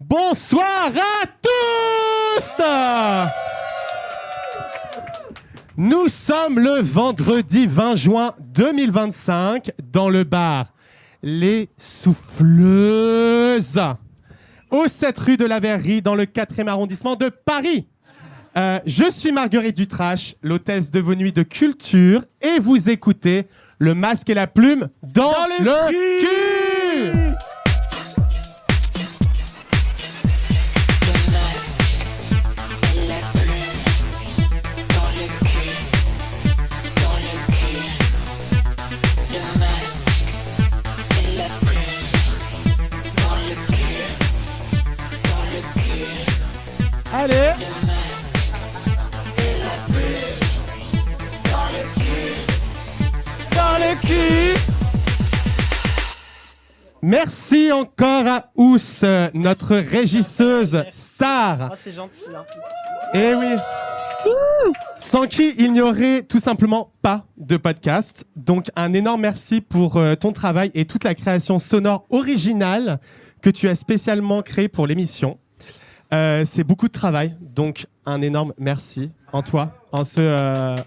Bonsoir à tous. Nous sommes le vendredi 20 juin 2025 dans le bar Les Souffleuses, au 7 rue de la Verrerie, dans le 4e arrondissement de Paris. Je suis Marguerite Dutrache, l'hôtesse de vos nuits de culture, et vous écoutez Le Masque et la Plume dans le cul. Allez. Dans le cul. Merci encore à Ous, notre régisseuse star. Oh, c'est gentil. Hein. Eh oui. Sans qui il n'y aurait tout simplement pas de podcast. Donc un énorme merci pour ton travail et toute la création sonore originale que tu as spécialement créée pour l'émission. C'est beaucoup de travail, donc un énorme merci en toi, en ce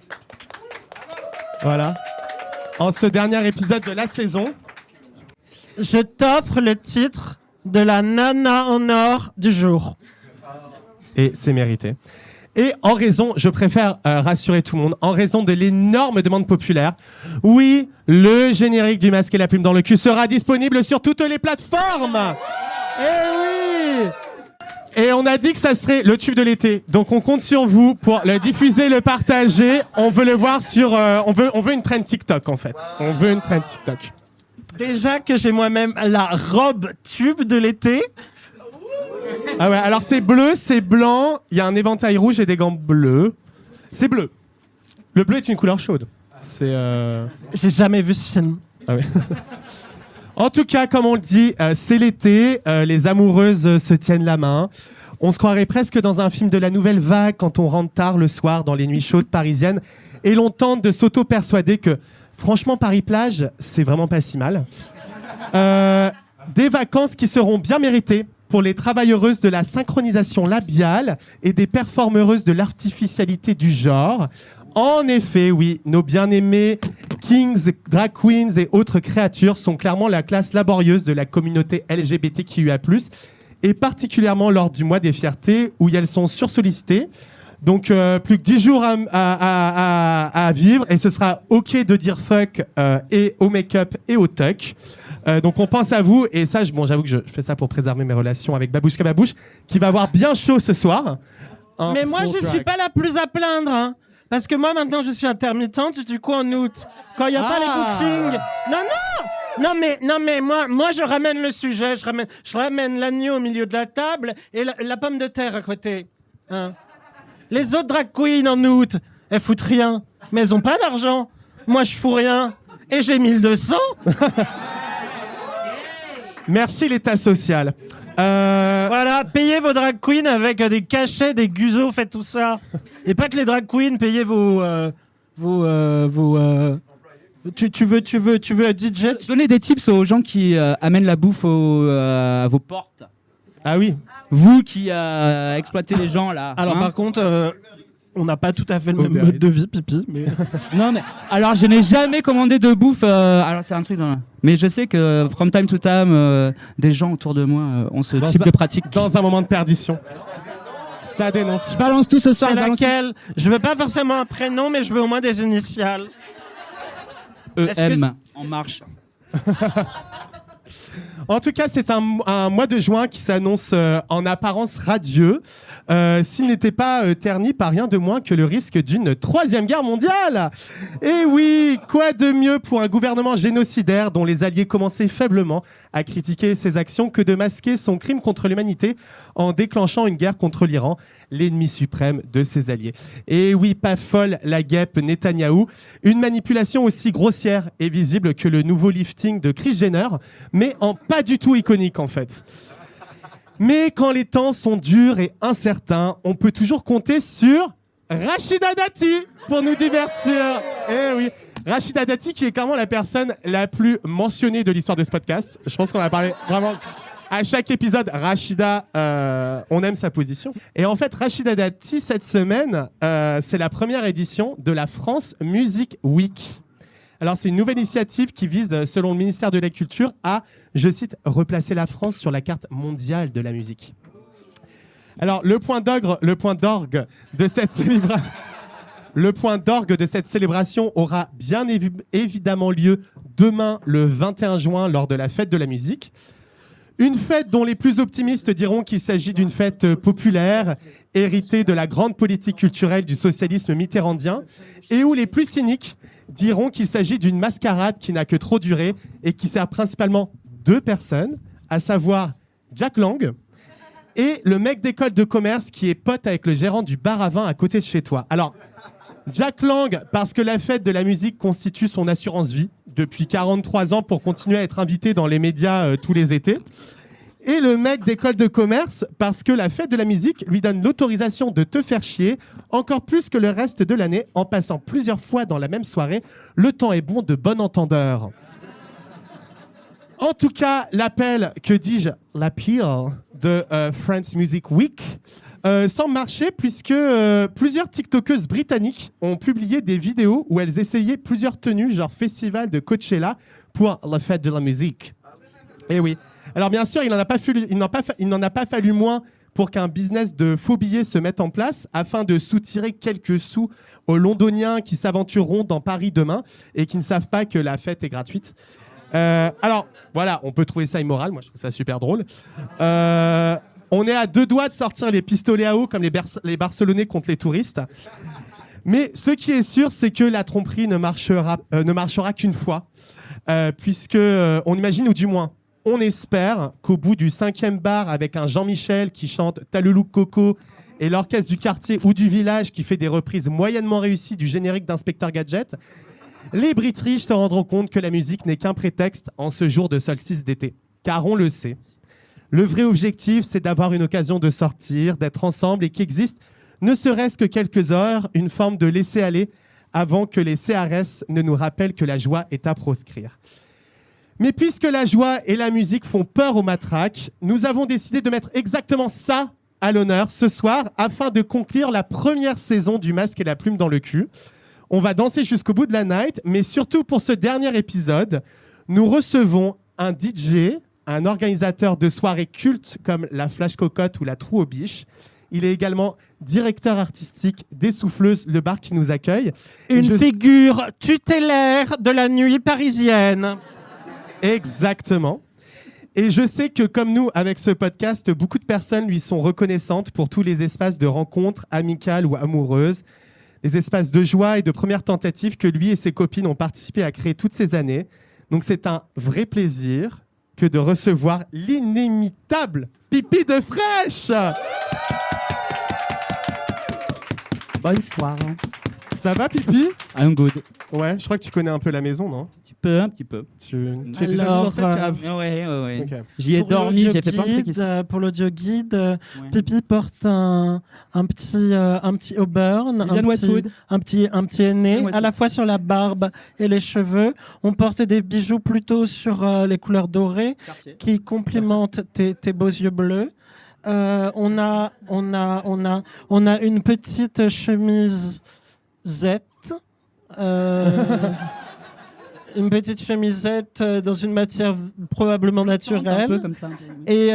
dernier épisode de la saison. Je t'offre le titre de la nana en or du jour. Et c'est mérité. Et en raison, je préfère rassurer tout le monde, en raison de l'énorme demande populaire, oui, le générique du Masque et la Plume dans le cul sera disponible sur toutes les plateformes. Eh oui! Et on a dit que ça serait le tube de l'été. Donc on compte sur vous pour le diffuser, le partager. On veut le voir sur... on veut une trend TikTok en fait. On veut une trend TikTok. Déjà que j'ai moi-même la robe tube de l'été. Ah ouais, alors c'est bleu, c'est blanc, il y a un éventail rouge et des gants bleus. C'est bleu. Le bleu est une couleur chaude. C'est... J'ai jamais vu ce film. Ah ouais. En tout cas, comme on le dit, c'est l'été, les amoureuses se tiennent la main. On se croirait presque dans un film de la nouvelle vague quand on rentre tard le soir dans les nuits chaudes parisiennes et l'on tente de s'auto-persuader que, franchement, Paris-Plage, c'est vraiment pas si mal. Des vacances qui seront bien méritées pour les travailleuses de la synchronisation labiale et des performeuses de l'artificialité du genre. En effet, oui, nos bien-aimés kings, drag queens et autres créatures sont clairement la classe laborieuse de la communauté LGBTQIA+, et particulièrement lors du mois des fiertés, où elles sont sursollicitées. Donc, plus que 10 jours à vivre, et ce sera OK de dire fuck et au make-up et au tuck. Donc, on pense à vous, et ça, j'avoue que je fais ça pour préserver mes relations avec Babouchka Babouche, qui va avoir bien chaud ce soir. Mais moi, je suis pas la plus à plaindre, hein. Parce que moi, maintenant, je suis intermittente, du coup, en août, quand il n'y a pas les bookings... Non, mais moi, je ramène le sujet, je ramène l'agneau au milieu de la table et la pomme de terre à côté. Hein. Les autres drag queens en août, elles foutent rien, mais elles ont pas d'argent. Moi, je fous rien, et j'ai 1200. Merci, l'État social. Voilà, payez vos drag queens avec des cachets, des guzos, faites tout ça. Et pas que les drag queens, payez vos tu veux DJ. Donnez des tips aux gens qui amènent la bouffe à vos portes. Ah oui. Vous qui exploitez les gens là. Alors hein. par contre, on n'a pas tout à fait le même mode de vie, pipi. Mais... Non mais alors je n'ai jamais commandé de bouffe. Alors c'est un truc. Mais je sais que from time to time, des gens autour de moi ont ce type de pratique. Dans un moment de perdition. Ça dénonce. Je balance tout ce soir. C'est laquelle ? Je veux pas forcément un prénom, mais je veux au moins des initiales. EM en marche. En tout cas, c'est un mois de juin qui s'annonce en apparence radieux, s'il n'était pas terni par rien de moins que le risque d'une 3e guerre mondiale. Et oui, quoi de mieux pour un gouvernement génocidaire dont les alliés commençaient faiblement à critiquer ses actions que de masquer son crime contre l'humanité en déclenchant une guerre contre l'Iran, l'ennemi suprême de ses alliés. Et oui, pas folle la guêpe Netanyahou, une manipulation aussi grossière et visible que le nouveau lifting de Kris Jenner, mais en pas du tout iconique en fait. Mais quand les temps sont durs et incertains, on peut toujours compter sur Rachida Dati pour nous divertir. Eh oui, Rachida Dati qui est clairement la personne la plus mentionnée de l'histoire de ce podcast. Je pense qu'on a parlé vraiment À chaque épisode, Rachida, on aime sa position. Et en fait, Rachida Dati, cette semaine, c'est la première édition de la France Music Week. Alors, c'est une nouvelle initiative qui vise, selon le ministère de la Culture, à, je cite, replacer la France sur la carte mondiale de la musique. Alors, le point d'orgue de cette célébration... Le point d'orgue de cette célébration aura bien évidemment lieu demain, le 21 juin, lors de la fête de la musique. Une fête dont les plus optimistes diront qu'il s'agit d'une fête populaire, héritée de la grande politique culturelle du socialisme mitterrandien, et où les plus cyniques diront qu'il s'agit d'une mascarade qui n'a que trop duré et qui sert principalement deux personnes, à savoir Jack Lang et le mec d'école de commerce qui est pote avec le gérant du bar à vin à côté de chez toi. Alors, Jack Lang, parce que la fête de la musique constitue son assurance vie depuis 43 ans pour continuer à être invité dans les médias tous les étés. Et le mec d'école de commerce, parce que la fête de la musique lui donne l'autorisation de te faire chier encore plus que le reste de l'année en passant plusieurs fois dans la même soirée. Le temps est bon de bon entendeur. En tout cas, l'appel, que dis-je, l'appeal de France Music Week semble marcher puisque plusieurs TikTokeuses britanniques ont publié des vidéos où elles essayaient plusieurs tenues, genre festival de Coachella, pour la fête de la musique. Et oui. Alors bien sûr, il n'en a pas fallu moins pour qu'un business de faux billets se mette en place afin de soutirer quelques sous aux Londoniens qui s'aventureront dans Paris demain et qui ne savent pas que la fête est gratuite. Alors, voilà, on peut trouver ça immoral. Moi, je trouve ça super drôle. On est à deux doigts de sortir les pistolets à eau comme les Barcelonais contre les touristes. Mais ce qui est sûr, c'est que la tromperie ne marchera qu'une fois. Puisque on imagine, ou du moins, on espère qu'au bout du 5e bar avec un Jean-Michel qui chante « T'as le look Coco » et l'orchestre du quartier ou du village qui fait des reprises moyennement réussies du générique d'Inspecteur Gadget, les British se rendront compte que la musique n'est qu'un prétexte en ce jour de solstice d'été. Car on le sait, le vrai objectif, c'est d'avoir une occasion de sortir, d'être ensemble et qu'existe, ne serait-ce que quelques heures, une forme de laisser-aller avant que les CRS ne nous rappellent que la joie est à proscrire. Mais puisque la joie et la musique font peur aux matraques, nous avons décidé de mettre exactement ça à l'honneur ce soir afin de conclure la première saison du Masque et la Plume dans le cul. On va danser jusqu'au bout de la night, mais surtout pour ce dernier épisode, nous recevons un DJ, un organisateur de soirées cultes comme la Flash Cocotte ou la Trou aux Biches. Il est également directeur artistique des Souffleuses, le bar qui nous accueille. Une figure tutélaire de la nuit parisienne. Exactement. Et je sais que comme nous, avec ce podcast, beaucoup de personnes lui sont reconnaissantes pour tous les espaces de rencontres amicales ou amoureuses, les espaces de joie et de première tentative que lui et ses copines ont participé à créer toutes ces années. Donc c'est un vrai plaisir que de recevoir l'inimitable Pipi de Fraîche. Bonsoir. Ça va, Pipi? I'm good. Ouais, je crois que tu connais un peu la maison, non? Un petit peu. Tu es déjà venu dans cette cave? Ouais. Okay. J'y ai dormi, j'ai fait plein de trucs ici. Pour l'audio guide, Pipi porte un petit auburn, un petit aîné, à la fois sur la barbe et les cheveux. On porte des bijoux plutôt sur les couleurs dorées qui complimentent tes beaux yeux bleus. On a une petite chemise Z. Une petite chemisette dans une matière probablement naturelle. Un peu comme ça. Et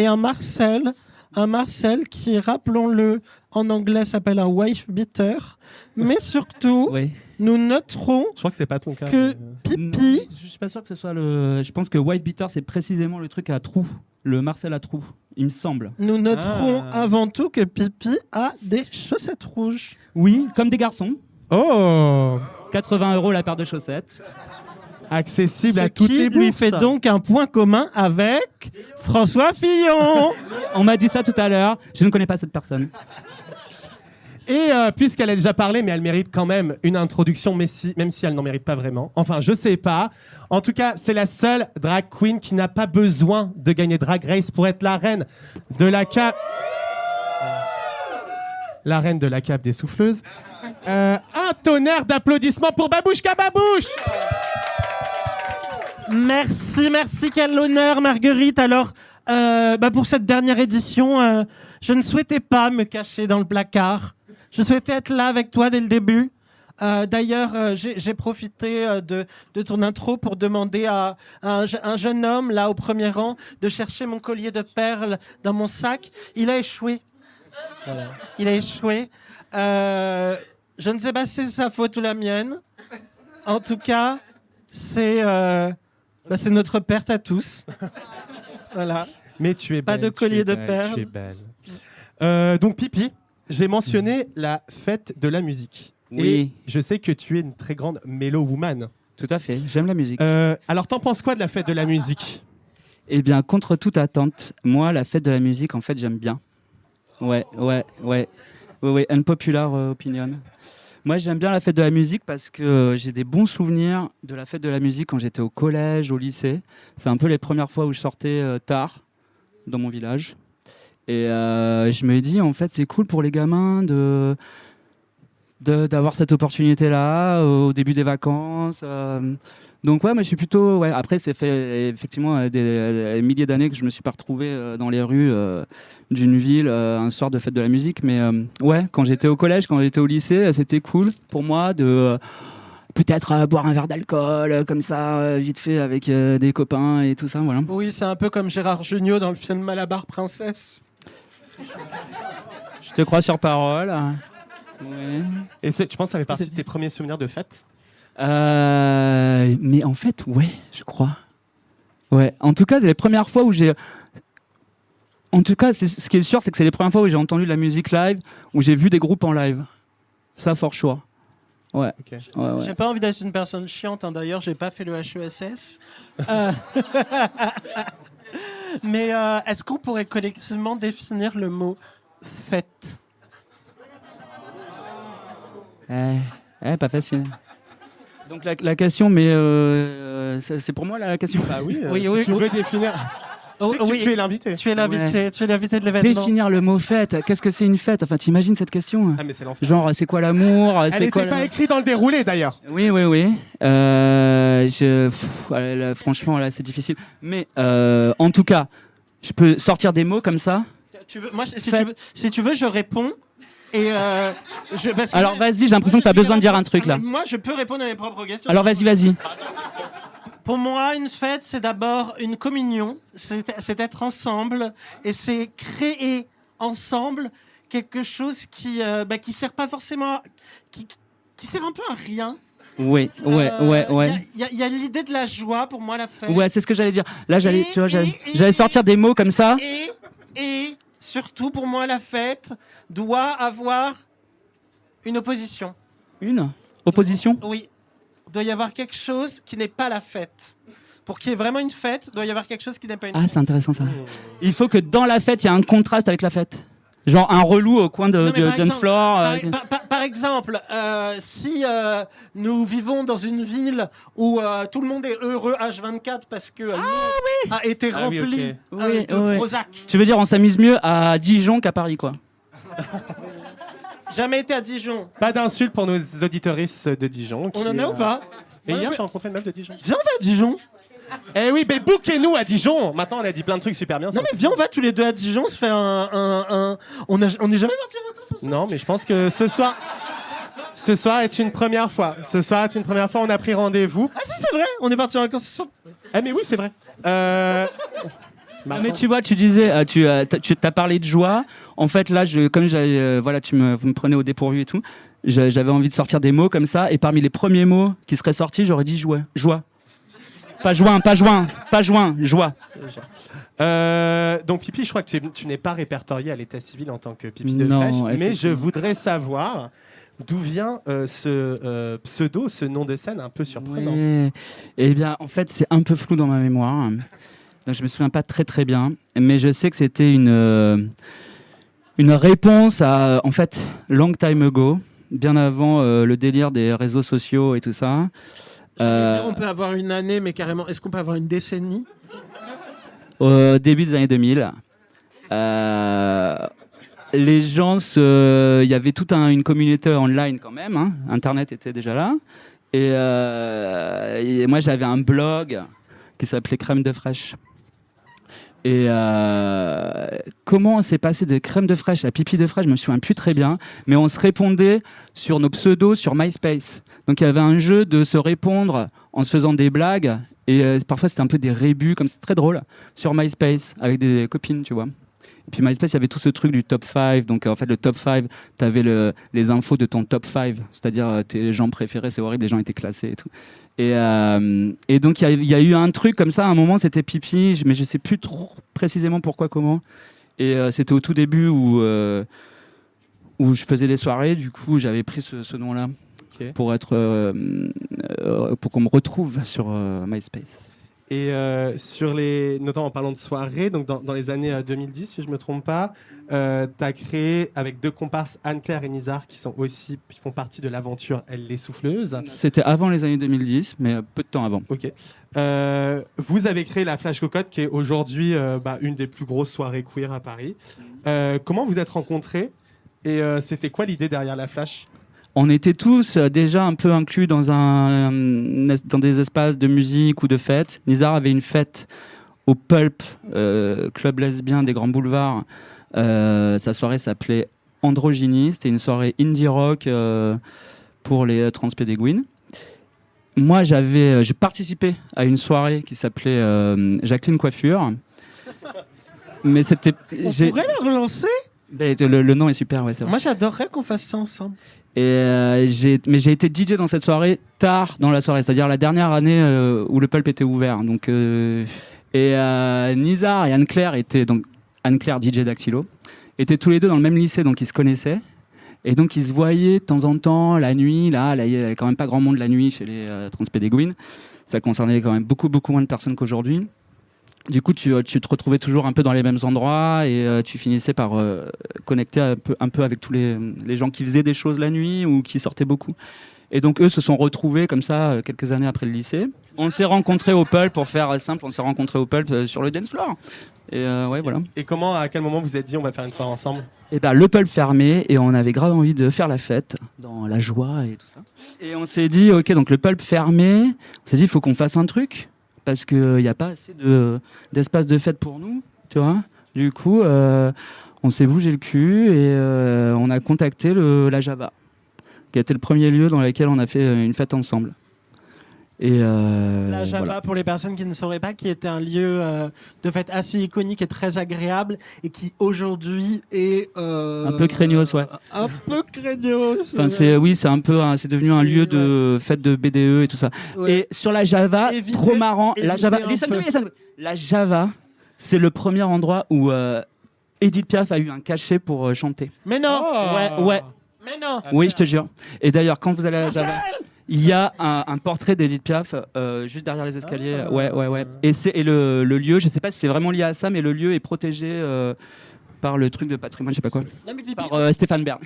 un Marcel qui, rappelons-le, en anglais s'appelle un wife beater. Mais surtout, nous noterons je crois que c'est pas ton cas, que Pipi... Je suis pas sûr que ce soit le... Je pense que wife beater, c'est précisément le truc à trous. Le Marcel à trous, il me semble. Nous noterons avant tout que Pipi a des chaussettes rouges. Oui, comme des garçons. Oh, 80 € la paire de chaussettes. Accessible à toutes les bourses. Ce qui lui fait donc un point commun avec François Fillon. On m'a dit ça tout à l'heure. Je ne connais pas cette personne. Et puisqu'elle a déjà parlé, mais elle mérite quand même une introduction, même si elle n'en mérite pas vraiment. Enfin, je sais pas. En tout cas, c'est la seule drag queen qui n'a pas besoin de gagner Drag Race pour être la reine de la cave. La reine de la cave des souffleuses. Un tonnerre d'applaudissements pour Babouchka Babouche. Merci, quel honneur, Marguerite. Alors, pour cette dernière édition, je ne souhaitais pas me cacher dans le placard. Je souhaitais être là avec toi dès le début. D'ailleurs, j'ai profité de ton intro pour demander à un jeune homme, là, au premier rang, de chercher mon collier de perles dans mon sac. Il a échoué. Voilà. Il a échoué. Je ne sais pas si c'est sa faute ou la mienne. En tout cas, c'est notre perte à tous. Voilà. Mais tu es belle. Pas de collier de perles. Tu es belle. Donc, Pipi, j'ai mentionné la fête de la musique. Oui. Et je sais que tu es une très grande mellow woman. Tout à fait, j'aime la musique. Alors, t'en penses quoi de la fête de la musique ? Eh bien, contre toute attente, moi, la fête de la musique, en fait, j'aime bien. Ouais. Unpopular opinion. Moi, j'aime bien la fête de la musique parce que j'ai des bons souvenirs de la fête de la musique quand j'étais au collège, au lycée. C'est un peu les premières fois où je sortais tard dans mon village. Et je me dis, en fait, c'est cool pour les gamins d'avoir cette opportunité-là au début des vacances. Donc ouais, moi je suis plutôt... Ouais. Après, c'est fait effectivement des milliers d'années que je me suis pas retrouvé dans les rues d'une ville un soir de fête de la musique. Mais ouais, quand j'étais au collège, quand j'étais au lycée, c'était cool pour moi de peut-être boire un verre d'alcool comme ça, vite fait, avec des copains et tout ça. Voilà. Oui, c'est un peu comme Gérard Jugnot dans le film Malabar Princesse. Je te crois sur parole. Ouais. Et tu penses que ça fait partie de tes premiers souvenirs de fête ? Mais en fait, ouais, je crois. Ouais. En tout cas, les premières fois où j'ai... En tout cas, ce qui est sûr, c'est que c'est les premières fois où j'ai entendu de la musique live, où j'ai vu des groupes en live. Ça, for sure. Ouais. Okay. Ouais. J'ai pas envie d'être une personne chiante, hein. D'ailleurs, j'ai pas fait le HESS. Mais est-ce qu'on pourrait collectivement définir le mot fête ? Pas facile. Donc la question, mais c'est pour moi là, la question. Bah oui, oui, si tu veux définir... Tu es l'invité. Tu es l'invité, tu es l'invité de l'événement. Définir le mot fête, qu'est-ce que c'est une fête ? Enfin, t'imagines cette question ? Ah mais c'est l'enfer. Genre, c'est quoi l'amour ? Elle n'était pas écrite dans le déroulé d'ailleurs. Oui. Franchement, là, c'est difficile. Mais en tout cas, je peux sortir des mots comme ça. Si tu veux, je réponds. Et alors vas-y, j'ai l'impression que tu as besoin de dire un truc là. Moi, je peux répondre à mes propres questions. Alors vas-y. Pour moi, une fête, c'est d'abord une communion, c'est être ensemble et c'est créer ensemble quelque chose qui sert pas forcément, qui sert un peu à rien. Oui. Il y a l'idée de la joie pour moi, la fête. Ouais, c'est ce que j'allais dire. Là, j'allais sortir des mots comme ça. Et surtout, pour moi, la fête doit avoir une opposition. Une opposition ? Oui. Il doit y avoir quelque chose qui n'est pas la fête. Pour qu'il y ait vraiment une fête, il doit y avoir quelque chose qui n'est pas une fête. Ah, c'est intéressant ça. Il faut que dans la fête, il y ait un contraste avec la fête. Genre un relou au coin d'un floor. Par exemple, si nous vivons dans une ville où tout le monde est heureux H24 parce que l'eau a été remplie de Prozac. Tu veux dire on s'amuse mieux à Dijon qu'à Paris, quoi. Jamais été à Dijon. Pas d'insulte pour nos auditeuristes de Dijon. On en a ou pas ? Et hier, j'ai rencontré une meuf de Dijon. Viens, on va à Dijon. Eh oui, mais bouquez-nous à Dijon. Maintenant, on a dit plein de trucs super bien. Non, mais viens, on va tous les deux à Dijon, on se fait un... On n'est jamais partis en vacances ensemble. Non, mais je pense que ce soir est une première fois. On a pris rendez-vous. Ah si, c'est vrai, on est partis en vacances ensemble. Eh mais oui, c'est vrai. Mais tu vois, tu disais, tu as parlé de joie. En fait, là, vous me prenez au dépourvu et tout. J'avais envie de sortir des mots comme ça. Et parmi les premiers mots qui seraient sortis, j'aurais dit joie. Pas joint, joie. Donc Pipi, je crois que tu n'es pas répertorié à l'état civil en tant que Pipi de Fraîche. Mais je voudrais savoir d'où vient ce pseudo, ce nom de scène un peu surprenant. Ouais. Eh bien, en fait, c'est un peu flou dans ma mémoire. Donc, je me souviens pas très très bien, mais je sais que c'était une réponse à, en fait, long time ago, bien avant le délire des réseaux sociaux et tout ça. J'allais dire, on peut avoir une année, mais carrément, est-ce qu'on peut avoir une décennie ? Au début des années 2000, les gens, il y avait toute une communauté online quand même, hein. Internet était déjà là, et moi j'avais un blog qui s'appelait Crème de Fraîche. Et comment on s'est passé de Crème de Fraîche à Pipi de Fraîche, je me souviens plus très bien, mais on se répondait sur nos pseudos sur MySpace. Donc il y avait un jeu de se répondre en se faisant des blagues, et parfois c'était un peu des rébus, comme c'est très drôle, sur MySpace, avec des copines, tu vois. Et puis MySpace, il y avait tout ce truc du top 5. Donc en fait, le top 5, tu avais les infos de ton top 5, c'est-à-dire tes gens préférés, c'est horrible, les gens étaient classés et tout. Et donc il y a eu un truc comme ça, à un moment c'était Pipi, mais je sais plus trop précisément pourquoi, comment. Et c'était au tout début où je faisais des soirées, du coup j'avais pris ce nom-là pour qu'on me retrouve sur MySpace. Et notamment en parlant de soirée, donc dans les années 2010, si je ne me trompe pas, tu as créé avec 2 comparses, Anne-Claire et Nizar, qui font partie de l'aventure Elle les Souffleuses. C'était avant les années 2010, mais peu de temps avant. Ok. Vous avez créé la Flash Cocotte, qui est aujourd'hui une des plus grosses soirées queer à Paris. Comment vous êtes rencontrés et c'était quoi l'idée derrière la Flash ? On était tous déjà un peu inclus dans des espaces de musique ou de fête. Nizar avait une fête au Pulp, club lesbien des Grands Boulevards. Sa soirée s'appelait Androgynie. C'était une soirée indie rock pour les transpédéguines. Moi, j'ai participé à une soirée qui s'appelait Jacqueline Coiffure. Mais c'était. On pourrait la relancer ? Le nom est super, ouais, c'est vrai. Moi, j'adorerais qu'on fasse ça ensemble. Mais j'ai été DJ dans cette soirée tard dans la soirée, c'est-à-dire la dernière année où le Pulp était ouvert. Donc, Nizar et Anne-Claire donc Anne-Claire DJ Daxilo, étaient tous les deux dans le même lycée, donc ils se connaissaient. Et donc ils se voyaient de temps en temps la nuit. Là, il y avait quand même pas grand monde la nuit chez les transpédéguines. Ça concernait quand même beaucoup moins de personnes qu'aujourd'hui. Du coup, tu te retrouvais toujours un peu dans les mêmes endroits et tu finissais par connecter un peu avec tous les gens qui faisaient des choses la nuit ou qui sortaient beaucoup. Et donc, eux se sont retrouvés comme ça quelques années après le lycée. On s'est rencontrés au Pulp, pour faire simple, sur le dance floor. Et ouais, voilà. Et à quel moment vous vous êtes dit on va faire une soirée ensemble ? Et le Pulp fermé et on avait grave envie de faire la fête dans la joie et tout ça. Et on s'est dit, ok, donc le Pulp fermé, on s'est dit il faut qu'on fasse un truc. Parce qu'il n'y a pas assez d'espace de fête pour nous, tu vois. Du coup, on s'est bougé le cul et on a contacté la Java, qui a été le premier lieu dans lequel on a fait une fête ensemble. Et la Java, voilà. Pour les personnes qui ne sauraient pas, qui était un lieu de fête assez iconique et très agréable, et qui aujourd'hui est un peu craignos, ouais. Un peu craignos. Enfin, c'est un peu, c'est devenu un lieu de fête de BDE et tout ça. Ouais. Et sur la Java, trop marrant. La Java, la Java, c'est le premier endroit où Edith Piaf a eu un cachet pour chanter. Mais non. Ouais. Mais non. Oui, je te jure. Et d'ailleurs, quand vous allez à la Java, il y a un portrait d'Edith Piaf juste derrière les escaliers. Ouais. Et le lieu, je sais pas si c'est vraiment lié à ça, mais le lieu est protégé par le truc de patrimoine, je sais pas quoi. Non, mais par Stéphane Bern.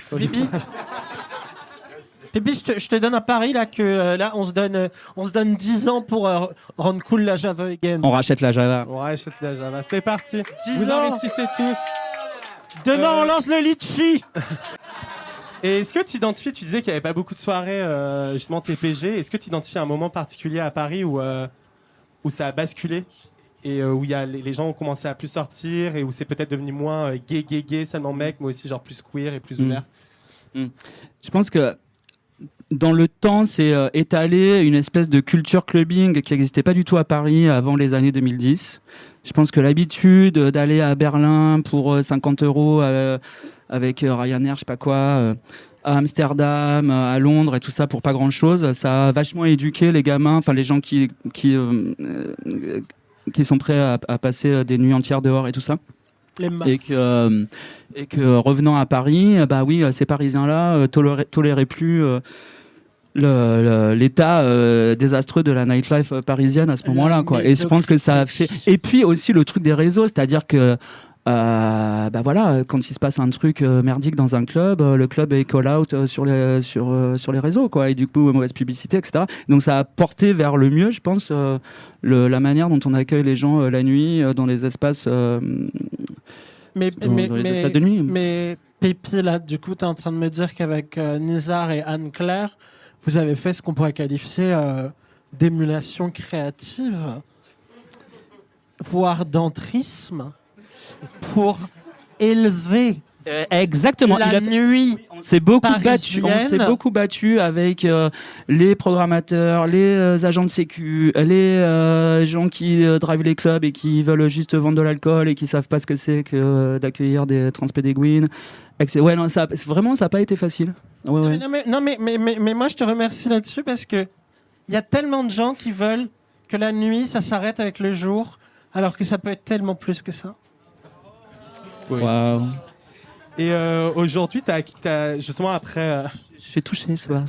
Pipi, je te donne un pari là que là on se donne 10 ans pour rendre cool la Java again. On rachète la Java. C'est parti. 10 vous ans. investissez tous. Demain on lance le litchi. Et est-ce que tu identifies, tu disais qu'il n'y avait pas beaucoup de soirées, justement TPG, est-ce que tu identifies un moment particulier à Paris où ça a basculé et où les gens ont commencé à plus sortir et où c'est peut-être devenu moins gay, seulement mec, mais aussi genre plus queer et plus ouvert? Je pense que dans le temps, c'est étalé une espèce de culture clubbing qui n'existait pas du tout à Paris avant les années 2010. Je pense que l'habitude d'aller à Berlin pour 50 € avec Ryanair, je sais pas quoi, à Amsterdam, à Londres et tout ça pour pas grand chose, ça a vachement éduqué les gamins, enfin les gens qui sont prêts à passer des nuits entières dehors et tout ça. Et que revenant à Paris, bah oui, ces Parisiens-là toléraient plus l'état désastreux de la nightlife parisienne à ce moment-là, quoi. Et je pense que ça a fait. Et puis aussi le truc des réseaux, c'est-à-dire que bah voilà, quand il se passe un truc merdique dans un club, le club est call out sur les réseaux, quoi. Et du coup mauvaise publicité, etc. Donc ça a porté vers le mieux, je pense, la manière dont on accueille les gens la nuit dans les espaces. Mais espaces de nuit. Mais Pépi, là, du coup, tu es en train de me dire qu'avec Nizar et Anne-Claire, vous avez fait ce qu'on pourrait qualifier d'émulation créative. voire d'entrisme, pour élever Exactement. la nuit. On s'est parisienne. beaucoup battu avec les programmateurs, les agents de sécu, les gens qui drivent les clubs et qui veulent juste vendre de l'alcool et qui savent pas ce que c'est que d'accueillir des transpédéguines. Ouais, non, ça n'a pas été facile. Ouais. Mais moi, je te remercie là-dessus parce que il y a tellement de gens qui veulent que la nuit, ça s'arrête avec le jour, alors que ça peut être tellement plus que ça. Oui. Wow. Et aujourd'hui, t'as justement après. Je suis touché, c'est pas.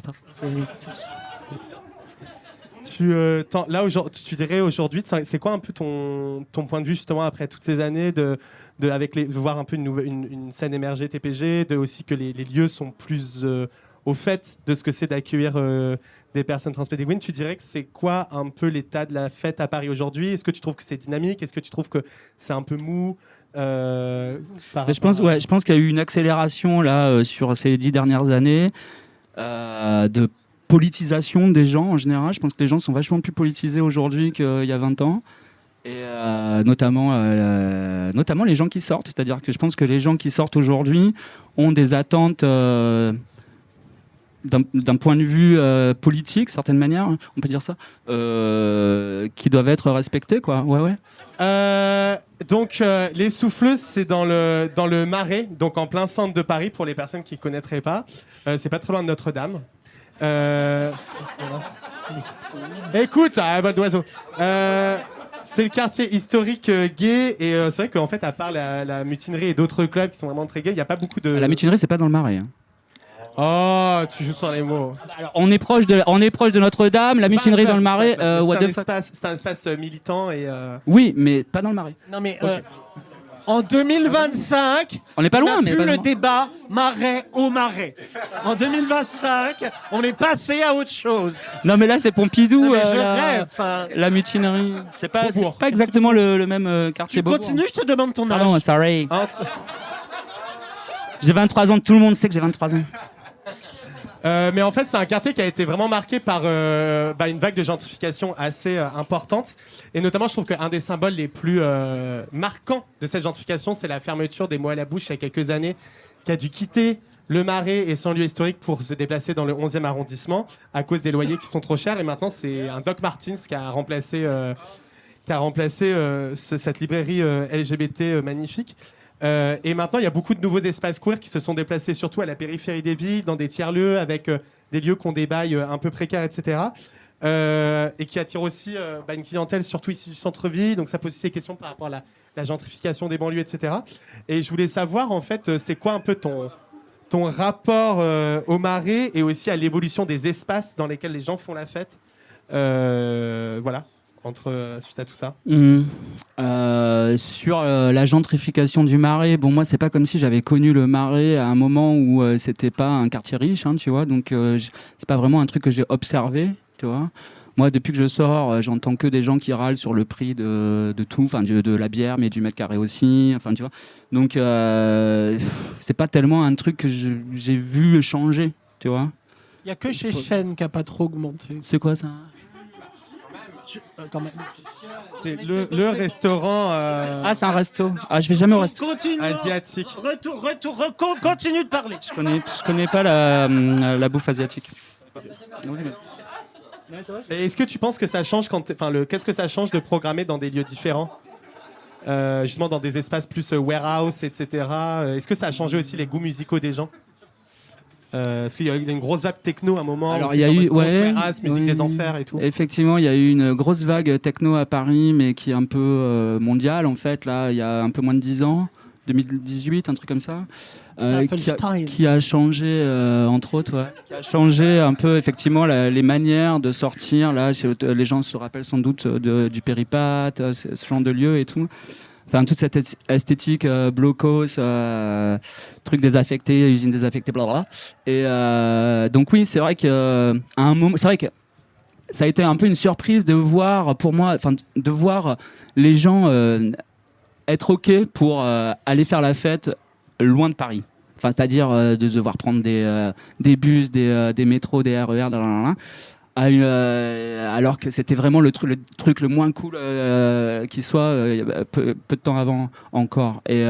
Là, tu dirais aujourd'hui, c'est quoi un peu ton point de vue justement après toutes ces années de voir un peu une scène émerger TPG, de aussi que les lieux sont plus au fait de ce que c'est d'accueillir des personnes transpédéguines. Tu dirais que c'est quoi un peu l'état de la fête à Paris aujourd'hui? Est-ce que tu trouves que c'est dynamique? Est-ce que tu trouves que c'est un peu mou? Je pense qu'il y a eu une accélération là sur ces 10 dernières années de politisation des gens en général. Je pense que les gens sont vachement plus politisés aujourd'hui qu'il y a 20 ans. Et notamment les gens qui sortent. C'est-à-dire que je pense que les gens qui sortent aujourd'hui ont des attentes d'un point de vue politique, certaine manière, on peut dire ça, qui doivent être respectés, quoi. Ouais. Donc, les Souffleuses, c'est dans le Marais, donc en plein centre de Paris, pour les personnes qui ne connaîtraient pas. C'est pas très loin de Notre-Dame. Écoute, vol d'oiseau. C'est le quartier historique gay, et c'est vrai qu'en fait, à part la mutinerie et d'autres clubs qui sont vraiment très gays, il n'y a pas beaucoup de... La mutinerie, c'est pas dans le Marais. Hein. Oh, tu joues sur les mots. Alors, on est proche de Notre-Dame, la mutinerie dans le Marais. C'est un espace militant et. Oui, mais pas dans le Marais. Non mais en 2025, on n'est pas loin, mais plus pas le loin. débat Marais au Marais. En 2025, on est passé à autre chose. Non, mais là c'est Pompidou. Non, mais je rêve. La mutinerie, c'est pas exactement le même quartier. Tu continues, je te demande ton âge. Pardon, sorry. J'ai 23 ans. Tout le monde sait que j'ai 23 ans. Mais en fait, c'est un quartier qui a été vraiment marqué par une vague de gentrification assez importante. Et notamment, je trouve qu'un des symboles les plus marquants de cette gentrification, c'est la fermeture des Mots à la Bouche il y a quelques années, qui a dû quitter le Marais et son lieu historique pour se déplacer dans le 11e arrondissement à cause des loyers qui sont trop chers. Et maintenant, c'est un Doc Martens qui a remplacé cette librairie LGBT magnifique. Et maintenant, il y a beaucoup de nouveaux espaces queer qui se sont déplacés surtout à la périphérie des villes, dans des tiers-lieux, avec des lieux qui ont des bails un peu précaires, etc. Et qui attirent aussi une clientèle surtout ici du centre-ville. Donc ça pose aussi des questions par rapport à la gentrification des banlieues, etc. Et je voulais savoir, en fait, c'est quoi un peu ton rapport au Marais et aussi à l'évolution des espaces dans lesquels les gens font la fête. Voilà. Suite à tout ça. Sur la gentrification du Marais, bon, moi c'est pas comme si j'avais connu le Marais à un moment où c'était pas un quartier riche, hein, tu vois, donc c'est pas vraiment un truc que j'ai observé, tu vois. Moi, depuis que je sors, j'entends que des gens qui râlent sur le prix de tout, enfin de la bière, mais du mètre carré aussi, enfin tu vois. Donc c'est pas tellement un truc que j'ai vu changer, tu vois. Il y a que chez Chêne qui a pas trop augmenté. C'est quoi ça? Quand même. C'est le restaurant. Ah, c'est un resto. Ah, je vais jamais au resto. Continue. Asiatique. Continue de parler. Je connais pas la bouffe asiatique. Et est-ce que tu penses que ça change qu'est-ce que ça change de programmer dans des lieux différents, justement dans des espaces plus warehouse, etc. Est-ce que ça a changé aussi les goûts musicaux des gens? Est-ce qu'il y a eu une grosse vague techno à un moment? Alors il y a eu musique des enfers et tout. Effectivement, il y a eu une grosse vague techno à Paris, mais qui est un peu mondiale en fait. Là, il y a un peu moins de 10 ans, 2018, un truc comme ça, qui a changé entre autres, qui a changé un peu effectivement les manières de sortir. Là, les gens se rappellent sans doute du Péripath, ce genre de lieu et tout. Enfin, toute cette esthétique blocos, truc désaffecté, usine désaffectée, blablabla. Et donc oui, c'est vrai que à un moment, c'est vrai que ça a été un peu une surprise de voir, pour moi, enfin, de voir les gens être ok pour aller faire la fête loin de Paris. Enfin, c'est-à-dire de devoir prendre des bus, des métros, des RER, blablabla. alors que c'était vraiment le truc le moins cool qui soit peu de temps avant encore. Et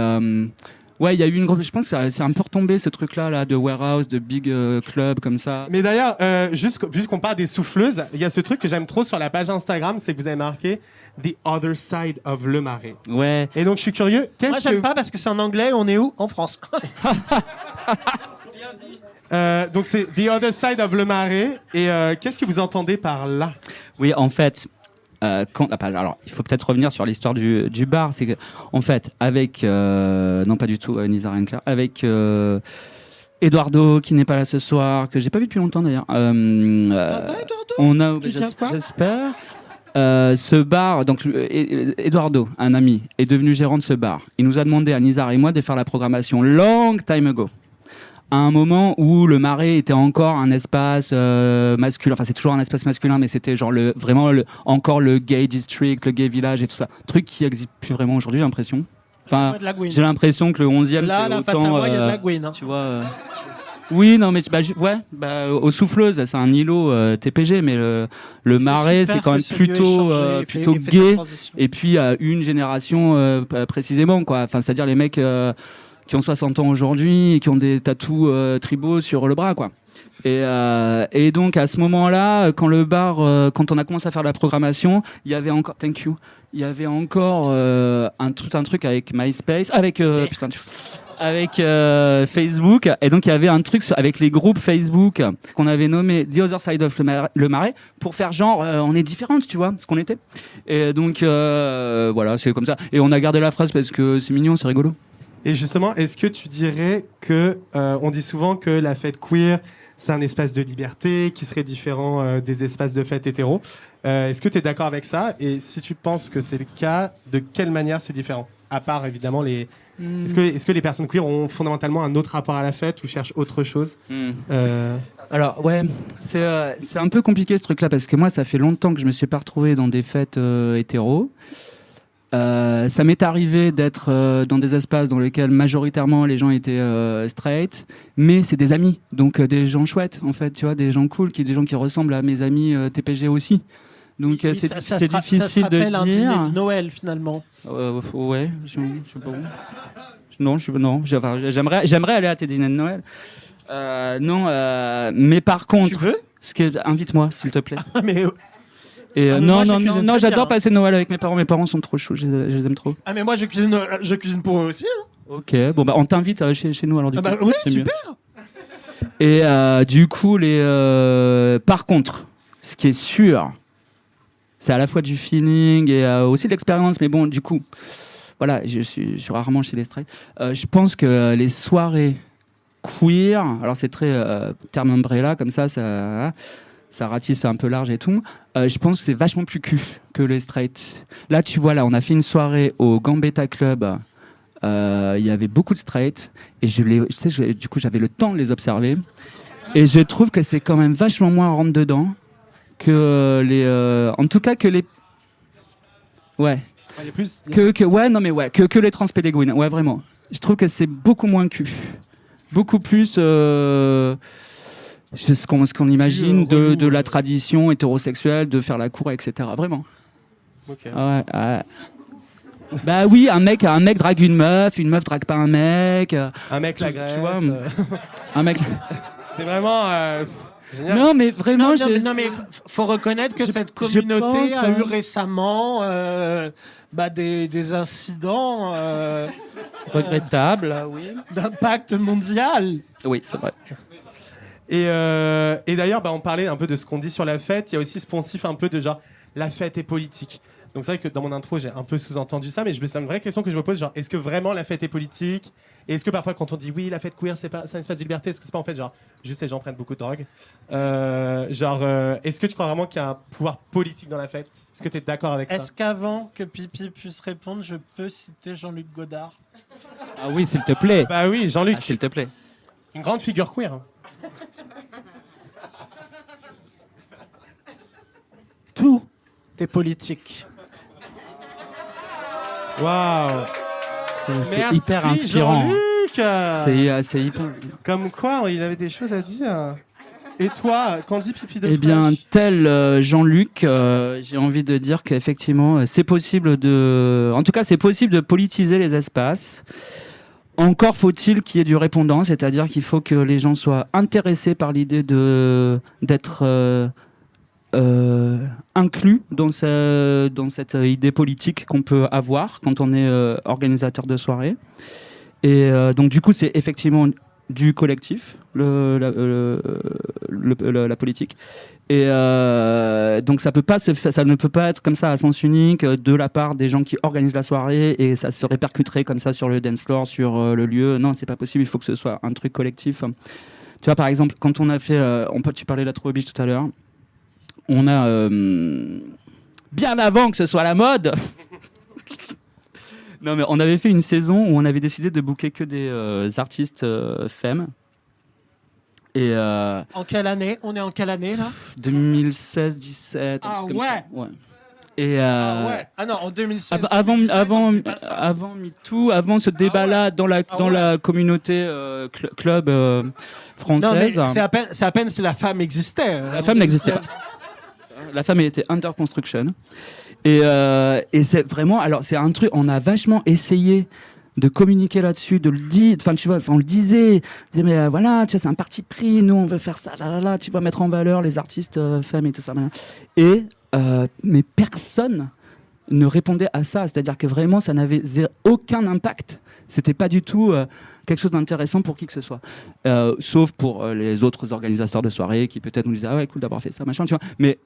ouais, il y a eu une grosse. Je pense que c'est un peu retombé ce truc-là là, de warehouse, de big club comme ça. Mais d'ailleurs, juste qu'on parle des souffleuses, il y a ce truc que j'aime trop sur la page Instagram, c'est que vous avez marqué The Other Side of Le Marais. Ouais. Et donc je suis curieux. Moi, j'aime pas parce que c'est en anglais. On est où? En France. Donc c'est The Other Side of Le Marais. Et qu'est-ce que vous entendez par là? Oui, en fait, alors il faut peut-être revenir sur l'histoire du bar. C'est que, en fait, avec non pas du tout Nizar et Claire, avec Eduardo qui n'est pas là ce soir, que j'ai pas vu depuis longtemps d'ailleurs. On a, j'espère. Ce bar, donc Eduardo, un ami, est devenu gérant de ce bar. Il nous a demandé à Nizar et moi de faire la programmation long time ago. À un moment où le Marais était encore un espace masculin, enfin c'est toujours un espace masculin, mais c'était genre encore le gay district, le gay village et tout ça. Truc qui n'existe plus vraiment aujourd'hui, j'ai l'impression. Enfin, j'ai l'impression que le 11e, là, c'est là, autant... face à moi, il y a de la Gwyn. Hein. Tu vois... Oui, non, mais aux Souffleuses, c'est un îlot TPG, mais le Marais, c'est quand même plutôt gay. Et puis à une génération précisément, quoi. Enfin, c'est-à-dire les mecs qui ont 60 ans aujourd'hui et qui ont des tatous tribaux sur le bras, quoi. Et donc à ce moment-là, quand le bar, quand on a commencé à faire la programmation, il y avait encore, thank you, il y avait encore un truc avec MySpace, avec Facebook, et donc il y avait un truc avec les groupes Facebook qu'on avait nommé The Other Side of Le Marais pour faire genre on est différentes, tu vois, ce qu'on était. Et donc voilà, c'est comme ça. Et on a gardé la phrase parce que c'est mignon, c'est rigolo. Et justement, est-ce que tu dirais que on dit souvent que la fête queer, c'est un espace de liberté qui serait différent des espaces de fête hétéro. Est-ce que tu es d'accord avec ça? Et si tu penses que c'est le cas, de quelle manière c'est différent? À part évidemment les... Est-ce que les personnes queer ont fondamentalement un autre rapport à la fête ou cherchent autre chose? Alors ouais, c'est un peu compliqué ce truc-là parce que moi ça fait longtemps que je me suis pas retrouvé dans des fêtes hétéros. Ça m'est arrivé d'être dans des espaces dans lesquels majoritairement les gens étaient straight, mais c'est des amis, donc des gens chouettes en fait, tu vois, des gens cool, des gens qui ressemblent à mes amis TPG aussi. Donc c'est difficile de dire. Ça se rappelle un dîner de Noël finalement. Ouais, je sais pas. Non, j'aimerais aller à tes dîners de Noël. Mais par contre, tu veux invite-moi s'il te plaît. Mais et non, j'adore passer Noël avec mes parents. Mes parents sont trop chauds, je les aime trop. Ah mais moi je cuisine pour eux aussi. Hein. Ok, bon bah on t'invite chez nous alors du coup. Bah oui, c'est super. Mieux. Et du coup par contre, ce qui est sûr, c'est à la fois du feeling et aussi de l'expérience. Mais bon, du coup, voilà, je suis rarement chez les straight. Je pense que les soirées queer, alors c'est très terme umbrella comme ça ratisse un peu large et tout. Je pense que c'est vachement plus cul que les straight. Là, tu vois, on a fait une soirée au Gambetta Club. Il y avait beaucoup de straight et du coup, j'avais le temps de les observer. Et je trouve que c'est quand même vachement moins rentre dedans que en tout cas, que les. Ouais. Que les transpédéguines. Ouais, vraiment. Je trouve que c'est beaucoup moins cul. Beaucoup plus. Ce qu'on imagine de la tradition hétérosexuelle, de faire la cour, etc. Vraiment. Okay. Ouais. Bah oui, un mec drague une meuf drague pas un mec. Un mec l'agresse. Tu vois, un mec. C'est vraiment... génial. Non, mais vraiment... Non, mais faut reconnaître que cette communauté a eu récemment des incidents... regrettables, oui. D'impact mondial. Oui, c'est vrai. Et d'ailleurs, on parlait un peu de ce qu'on dit sur la fête. Il y a aussi ce poncif un peu de genre, la fête est politique. Donc c'est vrai que dans mon intro, j'ai un peu sous-entendu ça, mais c'est une vraie question que je me pose, genre, est-ce que vraiment la fête est politique? Et est-ce que parfois, quand on dit oui, la fête queer, c'est un espace de liberté, est-ce que c'est pas en fait genre, juste les gens prennent beaucoup de drogue? Est-ce que tu crois vraiment qu'il y a un pouvoir politique dans la fête? Est-ce que tu es d'accord avec ça? Est-ce qu'avant que Pipi puisse répondre, je peux citer Jean-Luc Godard? Ah oui, s'il te plaît. Bah oui, Jean-Luc. S'il te plaît. Une grande figure queer. Tout est politique. Waouh. C'est hyper inspirant. Jean-Luc. C'est hyper. Comme quoi, il avait des choses à dire. Et toi, Candy Pipi de Eh bien, Flash tel Jean-Luc, j'ai envie de dire qu'effectivement, c'est possible en tout cas, c'est possible de politiser les espaces. Encore faut-il qu'il y ait du répondant, c'est-à-dire qu'il faut que les gens soient intéressés par l'idée d'être inclus dans cette idée politique qu'on peut avoir quand on est organisateur de soirée. Et donc du coup, c'est effectivement du collectif, la politique. Et donc ça ne peut pas être comme ça à sens unique de la part des gens qui organisent la soirée et ça se répercuterait comme ça sur le dance floor, sur le lieu. Non, c'est pas possible. Il faut que ce soit un truc collectif. Tu vois, par exemple, quand on a fait, tu parlais de la Trouble Beach tout à l'heure. On a bien avant que ce soit la mode. Non, mais on avait fait une saison où on avait décidé de booker que des artistes femmes. Et En quelle année ? On est en quelle année là ? 2016-17. Ah ouais. Ouais. Et Ah non, en 2016. avant MeToo, avant ce débat-là dans la communauté club française. Non, mais c'est à peine si la femme existait. La femme n'existait pas. La femme était under construction. Et c'est vraiment, alors c'est un truc, on a vachement essayé de communiquer là-dessus, de le dire, enfin tu vois, on le disait, mais voilà, tu vois, c'est un parti pris, nous on veut faire ça, là, tu vas mettre en valeur les artistes femmes et tout ça, et mais personne ne répondait à ça, c'est-à-dire que vraiment ça n'avait aucun impact, c'était pas du tout quelque chose d'intéressant pour qui que ce soit, sauf pour les autres organisateurs de soirées qui peut-être nous disaient ah ouais cool d'avoir fait ça machin, tu vois, mais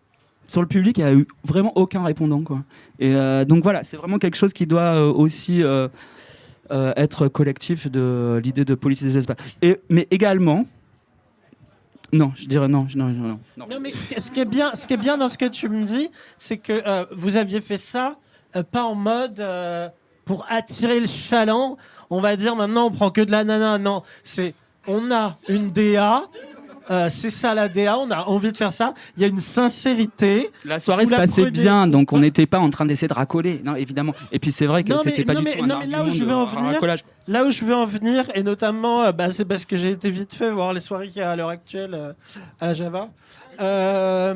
sur le public, il n'y a eu vraiment aucun répondant, quoi. Et donc voilà, c'est vraiment quelque chose qui doit aussi être collectif de l'idée de politiser les espaces. Mais également, non, je dirais non. Non, mais ce qui est bien dans ce que tu me dis, c'est que vous aviez fait ça pas en mode pour attirer le chaland. On va dire maintenant on prend que de la nana. Non, on a une DA. C'est ça la DA, on a envie de faire ça. Il y a une sincérité. La soirée se passait bien, donc on n'était pas en train d'essayer de racoler. Non, évidemment. Et puis c'est vrai que c'était pas du tout un là où je veux en venir, là où je veux en venir, et notamment, c'est parce que j'ai été vite fait voir les soirées qu'il y a à l'heure actuelle à la Java. Je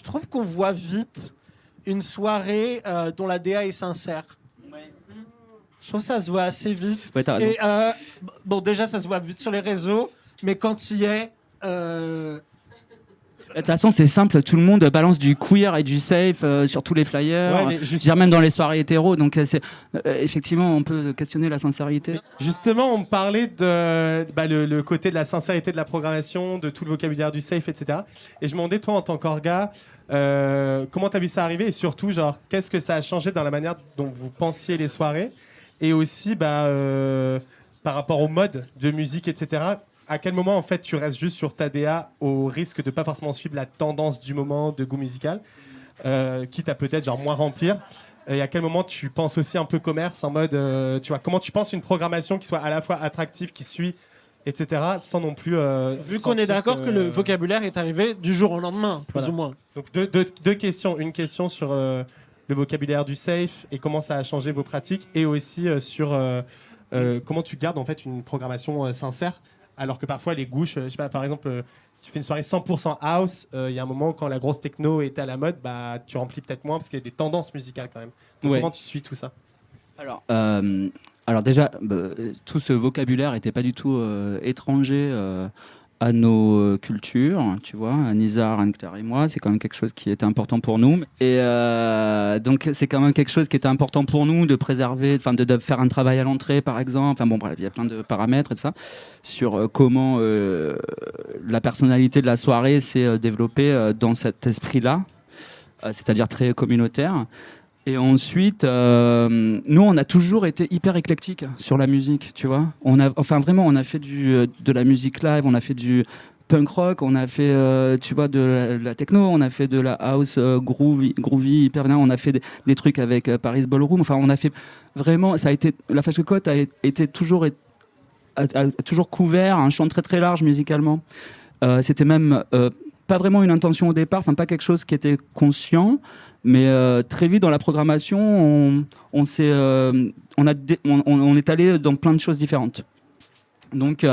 trouve qu'on voit vite une soirée dont la DA est sincère. Je trouve que ça se voit assez vite. Ouais, t'as raison. Et bon, déjà, ça se voit vite sur les réseaux, mais quand il y est... De toute façon, c'est simple, tout le monde balance du queer et du safe sur tous les flyers, même dans les soirées hétéros, donc effectivement, on peut questionner la sincérité. Justement, on parlait de le côté de la sincérité de la programmation, de tout le vocabulaire du safe, etc. Et je me demandais, toi, en tant qu'orga, comment tu as vu ça arriver et surtout, genre, qu'est-ce que ça a changé dans la manière dont vous pensiez les soirées et aussi par rapport au mode de musique, etc. À quel moment, en fait, tu restes juste sur ta DA au risque de pas forcément suivre la tendance du moment de goût musical, quitte à peut-être genre moins remplir. Et à quel moment tu penses aussi un peu commerce, en mode, tu vois, comment tu penses une programmation qui soit à la fois attractive, qui suit, etc., sans non plus... Vu qu'on est d'accord que le vocabulaire est arrivé du jour au lendemain, plus ou moins. Donc deux questions. Une question sur le vocabulaire du safe et comment ça a changé vos pratiques, et aussi sur comment tu gardes en fait une programmation sincère. Alors que parfois les gouches, je sais pas, par exemple, si tu fais une soirée 100% house, il y a un moment quand la grosse techno est à la mode, tu remplis peut-être moins parce qu'il y a des tendances musicales quand même. Donc, comment tu suis tout ça ? Alors déjà, tout ce vocabulaire n'était pas du tout étranger à nos cultures, tu vois, Nizar, Anne-Claire et moi, c'est quand même quelque chose qui était important pour nous. Et donc, c'est quand même quelque chose qui était important pour nous de préserver, enfin, de faire un travail à l'entrée, par exemple. Enfin, bon, bref, il y a plein de paramètres et tout ça, sur comment la personnalité de la soirée s'est développée dans cet esprit-là, c'est-à-dire très communautaire. Et ensuite, nous, on a toujours été hyper éclectiques sur la musique, tu vois. On a fait de la musique live, on a fait du punk rock, on a fait, tu vois, de la techno, on a fait de la house groovy, hyper bien. On a fait des trucs avec Paris Ballroom. Enfin, on a fait vraiment, ça a été, la Flash Cocotte a toujours couvert un champ très très large musicalement. C'était même pas vraiment une intention au départ, enfin pas quelque chose qui était conscient. Mais très vite dans la programmation, on est allé dans plein de choses différentes. Donc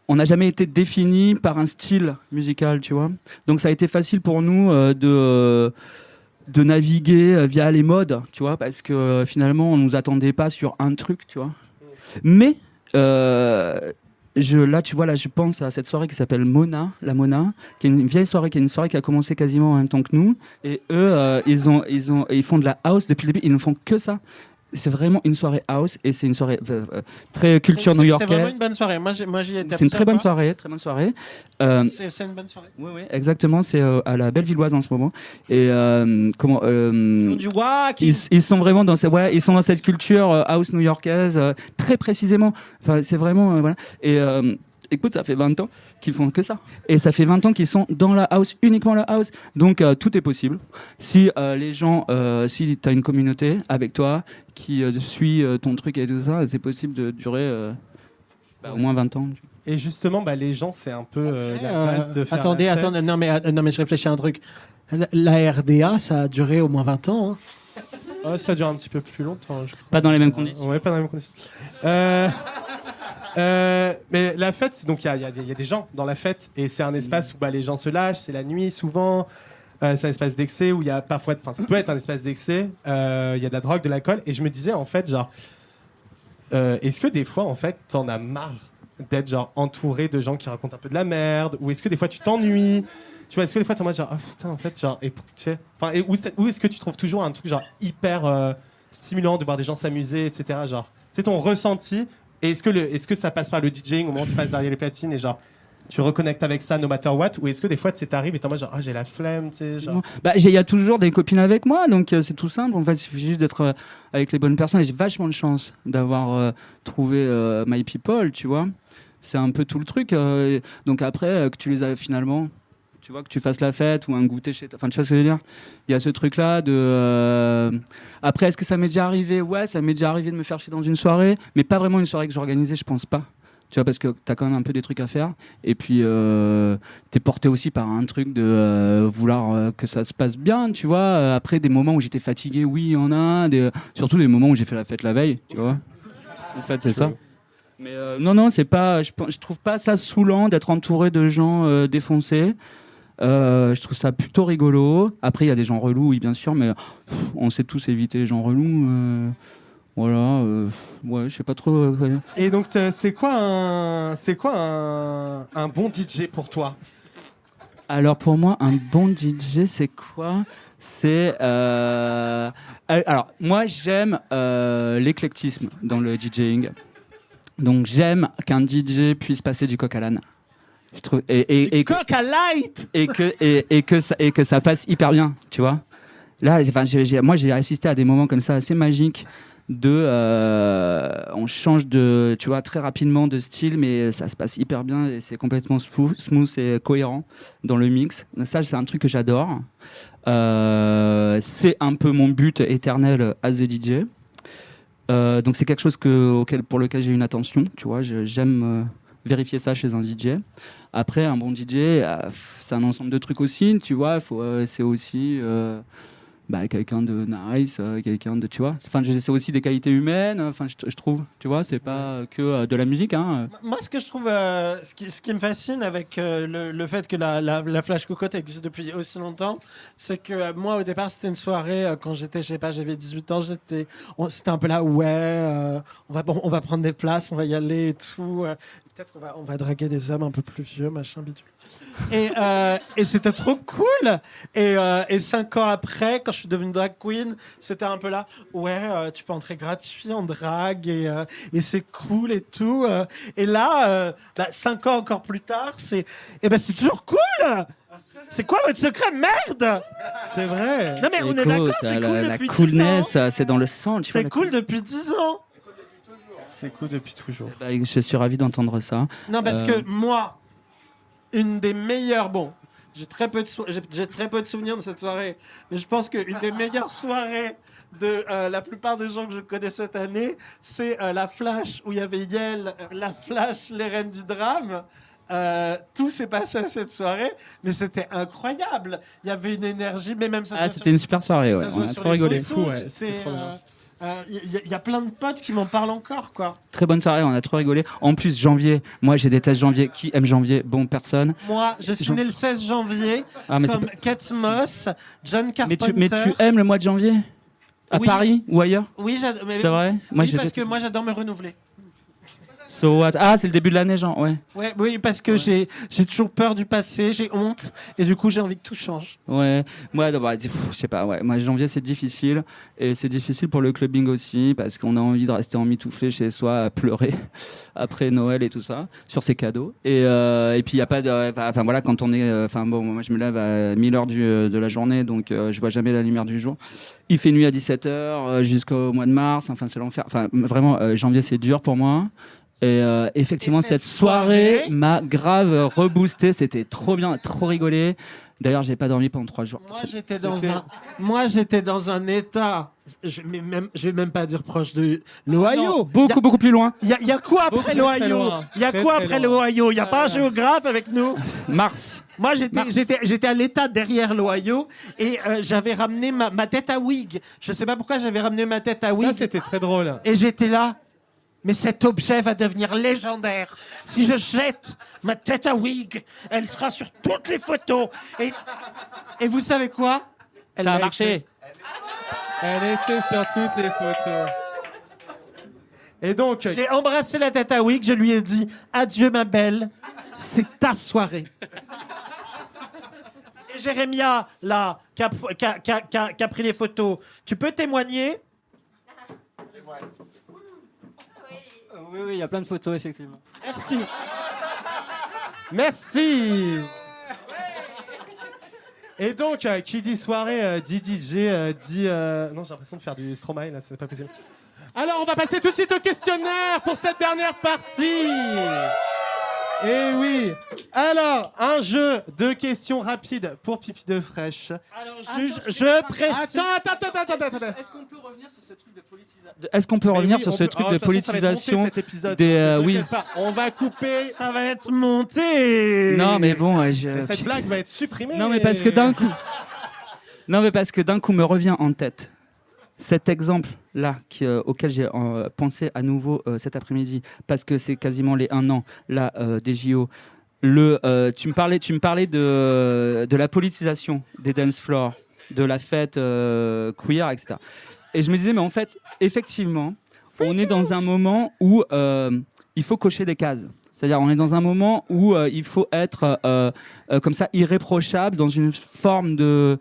on n'a jamais été défini par un style musical, tu vois. Donc ça a été facile pour nous de naviguer via les modes, tu vois, parce que finalement on nous attendait pas sur un truc, tu vois. Mais là, tu vois, là, je pense à cette soirée qui s'appelle Mona, la Mona, qui est une vieille soirée, qui est une soirée qui a commencé quasiment en même temps que nous. Et eux, ils font de la house depuis le début. Ils ne font que ça. C'est vraiment une soirée house et c'est une soirée très culture new-yorkaise. C'est vraiment une bonne soirée. Moi, j'y étais. C'est une très bonne soirée, très bonne soirée. C'est une bonne soirée. Oui, exactement. C'est à la Bellevilloise en ce moment. Et Du wack. ils sont vraiment dans ils sont dans cette culture house new-yorkaise très précisément. Enfin, c'est vraiment voilà. Et écoute, ça fait 20 ans qu'ils font que ça. Et ça fait 20 ans qu'ils sont dans la house, uniquement la house. Donc, tout est possible. Si les gens, si tu as une communauté avec toi qui suit ton truc et tout ça, c'est possible de durer au moins 20 ans. Et justement, les gens, c'est un peu la base de faire Attendez, non mais je réfléchis à un truc. La RDA, ça a duré au moins 20 ans. Hein. Ça dure un petit peu plus longtemps, je crois. Pas dans les mêmes conditions. Ouais, pas dans les mêmes conditions. Mais la fête, donc il y a des gens dans la fête et c'est un espace où les gens se lâchent, c'est la nuit souvent, c'est un espace d'excès où il y a parfois, ça peut être un espace d'excès, il y a de la drogue, de l'alcool et je me disais en fait genre, est-ce que des fois en fait t'en as marre d'être genre entouré de gens qui racontent un peu de la merde ou est-ce que des fois tu t'ennuies? Tu vois, est-ce que des fois t'es en mode genre, putain en fait genre, et tu fais, enfin, où est-ce que tu trouves toujours un truc genre hyper stimulant de voir des gens s'amuser, etc. Genre, c'est ton ressenti. Et est-ce que ça passe par le DJing au moment où tu passes derrière les platines et genre tu reconnectes avec ça no matter what, ou est-ce que des fois tu t'arrives et t'es en mode genre j'ai la flemme, tu sais genre. Il y a toujours des copines avec moi, donc c'est tout simple. En fait, il suffit juste d'être avec les bonnes personnes. Et j'ai vachement de chance d'avoir trouvé my people, tu vois. C'est un peu tout le truc. Donc après que tu les as finalement. Tu vois, que tu fasses la fête ou un goûter chez toi. Enfin, tu vois ce que je veux dire? Il y a ce truc-là de... Après, est-ce que ça m'est déjà arrivé? Ouais, ça m'est déjà arrivé de me faire chier dans une soirée, mais pas vraiment une soirée que j'organisais, je pense pas. Tu vois, parce que t'as quand même un peu des trucs à faire. Et puis, t'es porté aussi par un truc de vouloir que ça se passe bien, tu vois. Après, des moments où j'étais fatigué, oui, il y en a. Surtout des moments où j'ai fait la fête la veille, tu vois. En fait, c'est ça. Mais non, c'est pas... Je trouve pas ça saoulant d'être entouré de gens défoncés. Je trouve ça plutôt rigolo. Après, il y a des gens relous, oui, bien sûr, mais on sait tous éviter les gens relous. Voilà, ouais, je sais pas trop. Et donc, c'est quoi un bon DJ pour toi? Alors, pour moi, un bon DJ, c'est quoi? C'est. Alors, moi, j'aime l'éclectisme dans le DJing. Donc, j'aime qu'un DJ puisse passer du coq à l'âne. Je trouve, Coq à light et que ça passe hyper bien, tu vois. Là, moi j'ai assisté à des moments comme ça assez magiques on change de, tu vois, très rapidement de style, mais ça se passe hyper bien et c'est complètement smooth et cohérent dans le mix. Ça, c'est un truc que j'adore. C'est un peu mon but éternel as a DJ. Donc c'est quelque chose pour lequel j'ai une attention, tu vois. J'aime vérifier ça chez un DJ. Après, un bon DJ, c'est un ensemble de trucs aussi, tu vois. C'est aussi quelqu'un de nice, quelqu'un de, tu vois. Enfin, c'est aussi des qualités humaines. Enfin, je trouve, tu vois, c'est pas que de la musique. Hein. Moi, ce que je trouve, ce qui me fascine avec le fait que la Flash Cocotte existe depuis aussi longtemps, c'est que moi, au départ, c'était une soirée quand j'étais, je sais pas, j'avais 18 ans, c'était un peu là, on va prendre des places, on va y aller et tout. Peut-être qu'on va draguer des hommes un peu plus vieux, machin, bidule. Et c'était trop cool. Et 5 ans après, quand je suis devenue drag queen, c'était un peu là, tu peux entrer gratuit en drague et c'est cool et tout. Et là, 5 ans encore plus tard, c'est toujours cool. C'est quoi votre secret, merde? C'est vrai. Non mais on est d'accord, c'est cool la depuis 10 ans. Coolness, c'est dans le sang. C'est cool depuis 10 ans. C'est cool depuis toujours. Je suis ravi d'entendre ça. Non, parce que moi, une des meilleures... Bon, j'ai très peu de souvenirs de cette soirée, mais je pense qu'une des meilleures soirées de la plupart des gens que je connais cette année, c'est la Flash, où il y avait Yel, la Flash, les reines du drame. Tout s'est passé à cette soirée, mais c'était incroyable. Il y avait une énergie, mais même ça. C'était une super soirée, ouais. Ça se On voit a sur trop les rigolé. photos, C'est trop bien. y a plein de potes qui m'en parlent encore, quoi. Très bonne soirée, on a trop rigolé. En plus, janvier, moi j'ai déteste janvier. Qui aime janvier? Bon, personne. Moi, je suis né le 16 janvier, mais comme Kate Moss, John Carpenter. Mais tu aimes le mois de janvier? À Paris ou ailleurs? Oui, c'est vrai. Moi, parce que moi j'adore me renouveler. So what? Ah, c'est le début de l'année, genre, ouais. Oui, parce que j'ai toujours peur du passé, j'ai honte, et du coup j'ai envie que tout change. Ouais, moi, je sais pas, ouais. Moi, janvier, c'est difficile, et c'est difficile pour le clubbing aussi, parce qu'on a envie de rester emmitouflé chez soi, à pleurer après Noël et tout ça, sur ses cadeaux. Et puis, il n'y a pas de. Enfin, voilà, quand on est. Moi, je me lève à 1000h de la journée, donc je vois jamais la lumière du jour. Il fait nuit à 17h jusqu'au mois de mars, enfin, c'est l'enfer. Enfin, vraiment, janvier, c'est dur pour moi. Et effectivement, cette soirée m'a grave reboosté. C'était trop bien, trop rigolé. D'ailleurs, j'ai pas dormi pendant 3 jours. Moi, j'étais dans un état. Je vais même pas dire proche de l'Ohio. Beaucoup plus loin. Il y a quoi après l'Ohio? Il y a quoi après l'Ohio? Il y a pas un géographe avec nous? Mars. Moi, j'étais à l'état derrière l'Ohio et j'avais ramené ma tête à wig. Je sais pas pourquoi j'avais ramené ma tête à wig. Ça, c'était très drôle. Et j'étais là. Mais cet objet va devenir légendaire. Si je jette ma tête à wig, elle sera sur toutes les photos. Et vous savez quoi? Ça a marché. Elle était sur toutes les photos. Et donc... J'ai embrassé la tête à wig, je lui ai dit « Adieu ma belle, c'est ta soirée. » Et Jérémia, là, qui a pris les photos, tu peux témoigner? Oui, il y a plein de photos, effectivement. Merci. Et donc, qui dit soirée, dit DJ, dit... Non, j'ai l'impression de faire du Stromae, là, c'est pas possible. Alors, on va passer tout de suite au questionnaire pour cette dernière partie. Eh oui. Alors, un jeu de questions rapides pour Fifi de Fraîche. Alors, je précise... Attends. Est-ce qu'on peut revenir sur ce truc de politisation? Est-ce qu'on peut revenir sur ce truc de politisation des... oui. Pas, on va couper... Ça va être monté. Non, mais bon... Mais cette blague va être supprimée. Non, mais parce que d'un coup me revient en tête cet exemple-là auquel j'ai pensé à nouveau cet après-midi, parce que c'est quasiment les 1 an là, des JO. Tu me parlais de la politisation des dance floors, de la fête queer, etc. Et je me disais, mais en fait, effectivement, on est dans un moment où il faut cocher des cases. C'est-à-dire, on est dans un moment où il faut être comme ça irréprochable, dans une forme de...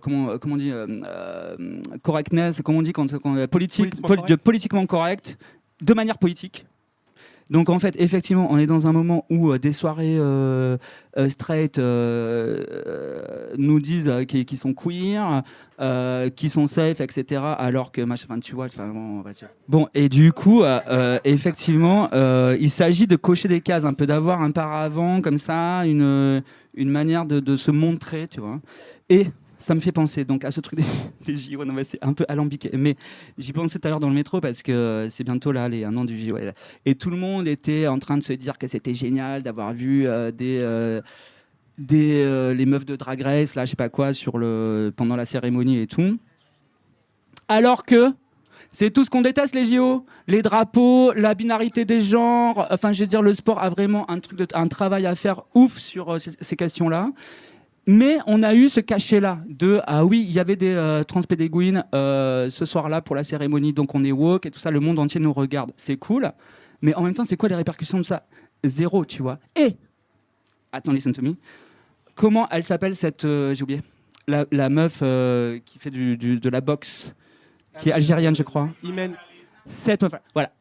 comment on dit correctness, comment on dit politiquement correct, de manière politique. Donc en fait, effectivement, on est dans un moment où des soirées straight nous disent qu'ils sont queer, qu'ils sont safe, etc. Alors que tu vois, bon, et du coup, effectivement, il s'agit de cocher des cases, un peu d'avoir un paravent comme ça, une manière de se montrer, tu vois. Et ça me fait penser donc à ce truc des JO. Non, c'est un peu alambiqué, mais j'y pensais tout à l'heure dans le métro parce que c'est bientôt là les 1 an du JO. Et tout le monde était en train de se dire que c'était génial d'avoir vu les meufs de Drag Race, là, je sais pas quoi, pendant la cérémonie et tout. Alors que c'est tout ce qu'on déteste, les JO, les drapeaux, la binarité des genres. Enfin, je veux dire, le sport a vraiment un travail à faire ouf sur ces questions-là. Mais on a eu ce cachet-là de « Ah oui, il y avait des transpédéguines ce soir-là pour la cérémonie, donc on est woke et tout ça, le monde entier nous regarde. C'est cool. » Mais en même temps, c'est quoi les répercussions de ça? Zéro, tu vois. Et, attends, listen to me. Comment elle s'appelle cette... j'ai oublié. La meuf qui fait de la boxe, qui est algérienne, je crois. Imen. Cette meuf, voilà.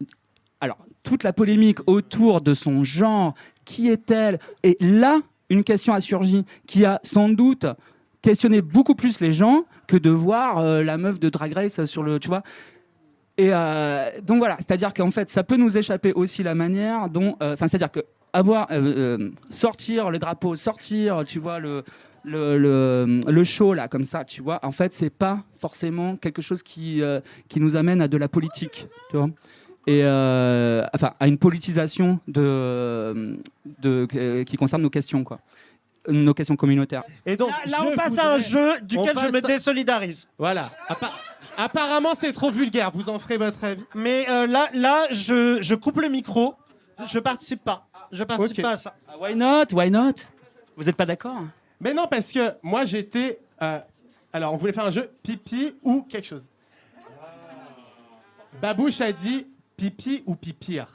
Alors, toute la polémique autour de son genre, qui est-elle? Et là... une question a surgi qui a sans doute questionné beaucoup plus les gens que de voir la meuf de Drag Race sur le... Tu vois. Et donc voilà, c'est-à-dire qu'en fait, ça peut nous échapper aussi la manière dont... c'est-à-dire que sortir le drapeau, sortir, tu vois, le show, là, comme ça, tu vois, en fait, c'est pas forcément quelque chose qui nous amène à de la politique, tu vois. Et à une politisation qui concerne nos questions, quoi. nos questions communautaires. Et donc, Là, on passe à un jeu duquel je me passe- désolidarise. Voilà. Apparemment, c'est trop vulgaire. Vous en ferez votre avis. Mais là, je coupe le micro. Je participe pas. Je participe Ok. pas à ça. Why not? Why not? Vous n'êtes pas d'accord? Mais non, parce que moi, j'étais... alors, on voulait faire un jeu pipi ou quelque chose. Babouche a dit pipi ou pipir.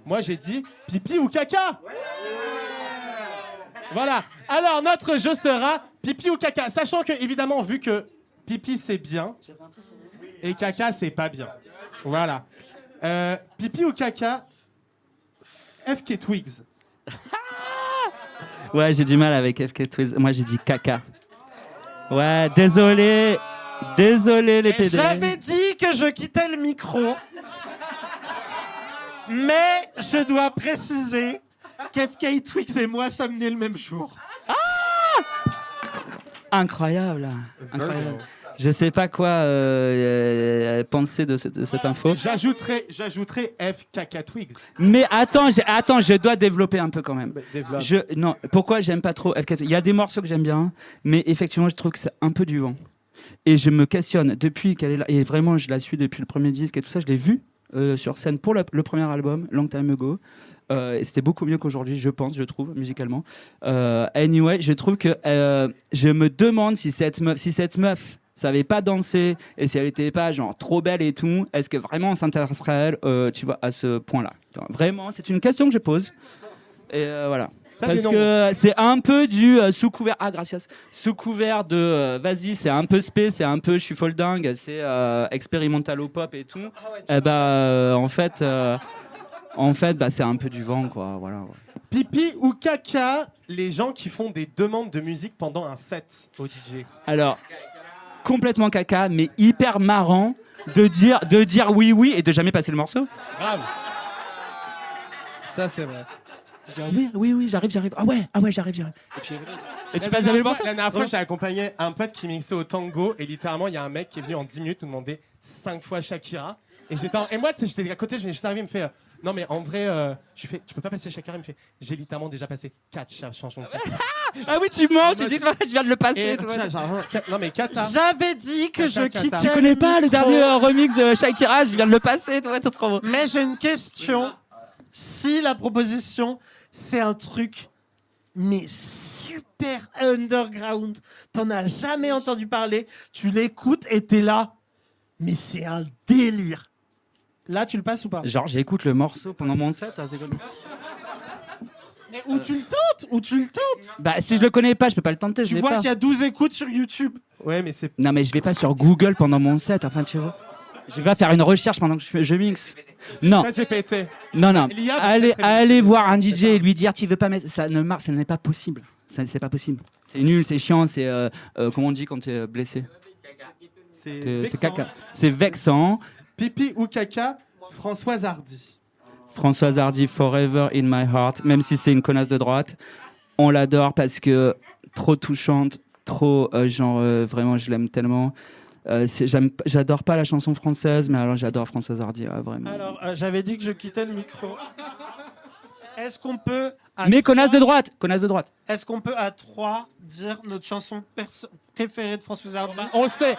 Moi, j'ai dit pipi ou caca. Voilà. Alors, notre jeu sera pipi ou caca. Sachant que, évidemment, vu que pipi, c'est bien, et caca, c'est pas bien. Voilà. Pipi ou caca, FK Twigs. Ouais, j'ai du mal avec FK Twigs. Moi, j'ai dit caca. Ouais, désolé. Désolé, les PD. J'avais dit que je quittais le micro. Mais je dois préciser qu'FK Twix et moi sommes nés le même jour. Incroyable. Incroyable. Je sais pas quoi penser de cette info. J'ajouterai FK Twigs. Mais attends, je dois développer un peu quand même. Développe. Non, pourquoi j'aime pas trop FK? Il y a des morceaux que j'aime bien, mais effectivement, je trouve que c'est un peu du vent. Et je me questionne depuis qu'elle est là. Et vraiment, je la suis depuis le premier disque et tout ça. Je l'ai vue sur scène pour le premier album, Long Time Ago. Et c'était beaucoup mieux qu'aujourd'hui, je trouve, musicalement. Anyway, je trouve que je me demande si cette meuf savait pas danser et si elle était pas genre trop belle et tout, est-ce que vraiment on s'intéresserait à elle, tu vois, à ce point-là. Vraiment, c'est une question que je pose. Et voilà. Ça Parce dénonce. que c'est un peu du sous couvert. Ah, gracias. Sous couvert de vas-y, c'est un peu spé, c'est un peu je suis folle dingue, c'est expérimental au pop et tout. Et en fait, c'est un peu du vent, quoi. Voilà. Ouais. Pipi ou caca, les gens qui font des demandes de musique pendant un set au DJ. Alors, complètement caca, mais hyper marrant de dire oui et de jamais passer le morceau. Grave. Ça, c'est vrai. Je dis, oui, j'arrive. Ah ouais, j'arrive. Et tu passes jamais le morceau. La dernière fois, j'ai accompagné un pote qui mixait au tango et littéralement, il y a un mec qui est venu en 10 minutes nous demander 5 fois Shakira. Et moi, tu sais, j'étais à côté, je venais juste arriver, il me fait non, mais en vrai, je fais, tu peux pas passer Shakira. Il me fait j'ai littéralement déjà passé 4 chansons de Shakira. Ah oui, tu mens, tu dis je viens de le passer. Et, non, mais Kata. J'avais dit que je Kata. quittais Tu connais pas le micro. dernier remix de Shakira, je viens de le passer, toi, t'es trop beau. Mais j'ai une question. Si la proposition, c'est un truc, mais super underground, t'en as jamais entendu parler, tu l'écoutes et t'es là, mais c'est un délire. Là, tu le passes ou pas? Genre, j'écoute le morceau pendant mon set, c'est comme... Mais où tu le tentes? Bah, si je le connais pas, je peux pas le tenter, je Tu vais vois pas. qu'il y a 12 écoutes sur YouTube. Ouais, mais c'est. Non, mais je vais pas sur Google pendant mon set, enfin, tu vois. Je vais pas faire une recherche pendant que je mixe. Non, ChatGPT. non. L'IA peut Allez, être allez révolutionnaire. voir un DJ et lui dire tu veux pas mettre ça ne marche, ça n'est pas possible. C'est pas possible. C'est nul, c'est chiant, c'est comment on dit quand tu es blessé. C'est C'est vexant. caca. C'est vexant. Pipi ou caca, Françoise Hardy. Françoise Hardy, Forever in my heart, même si c'est une connasse de droite, on l'adore parce que trop touchante, trop vraiment je l'aime tellement. J'adore pas la chanson française, mais alors j'adore Françoise Hardy, vraiment. Alors, j'avais dit que je quittais le micro. Est-ce qu'on peut... Mais connasse de droite. Est-ce qu'on peut à 3 dire notre chanson préférée de Françoise Hardy? On le sait.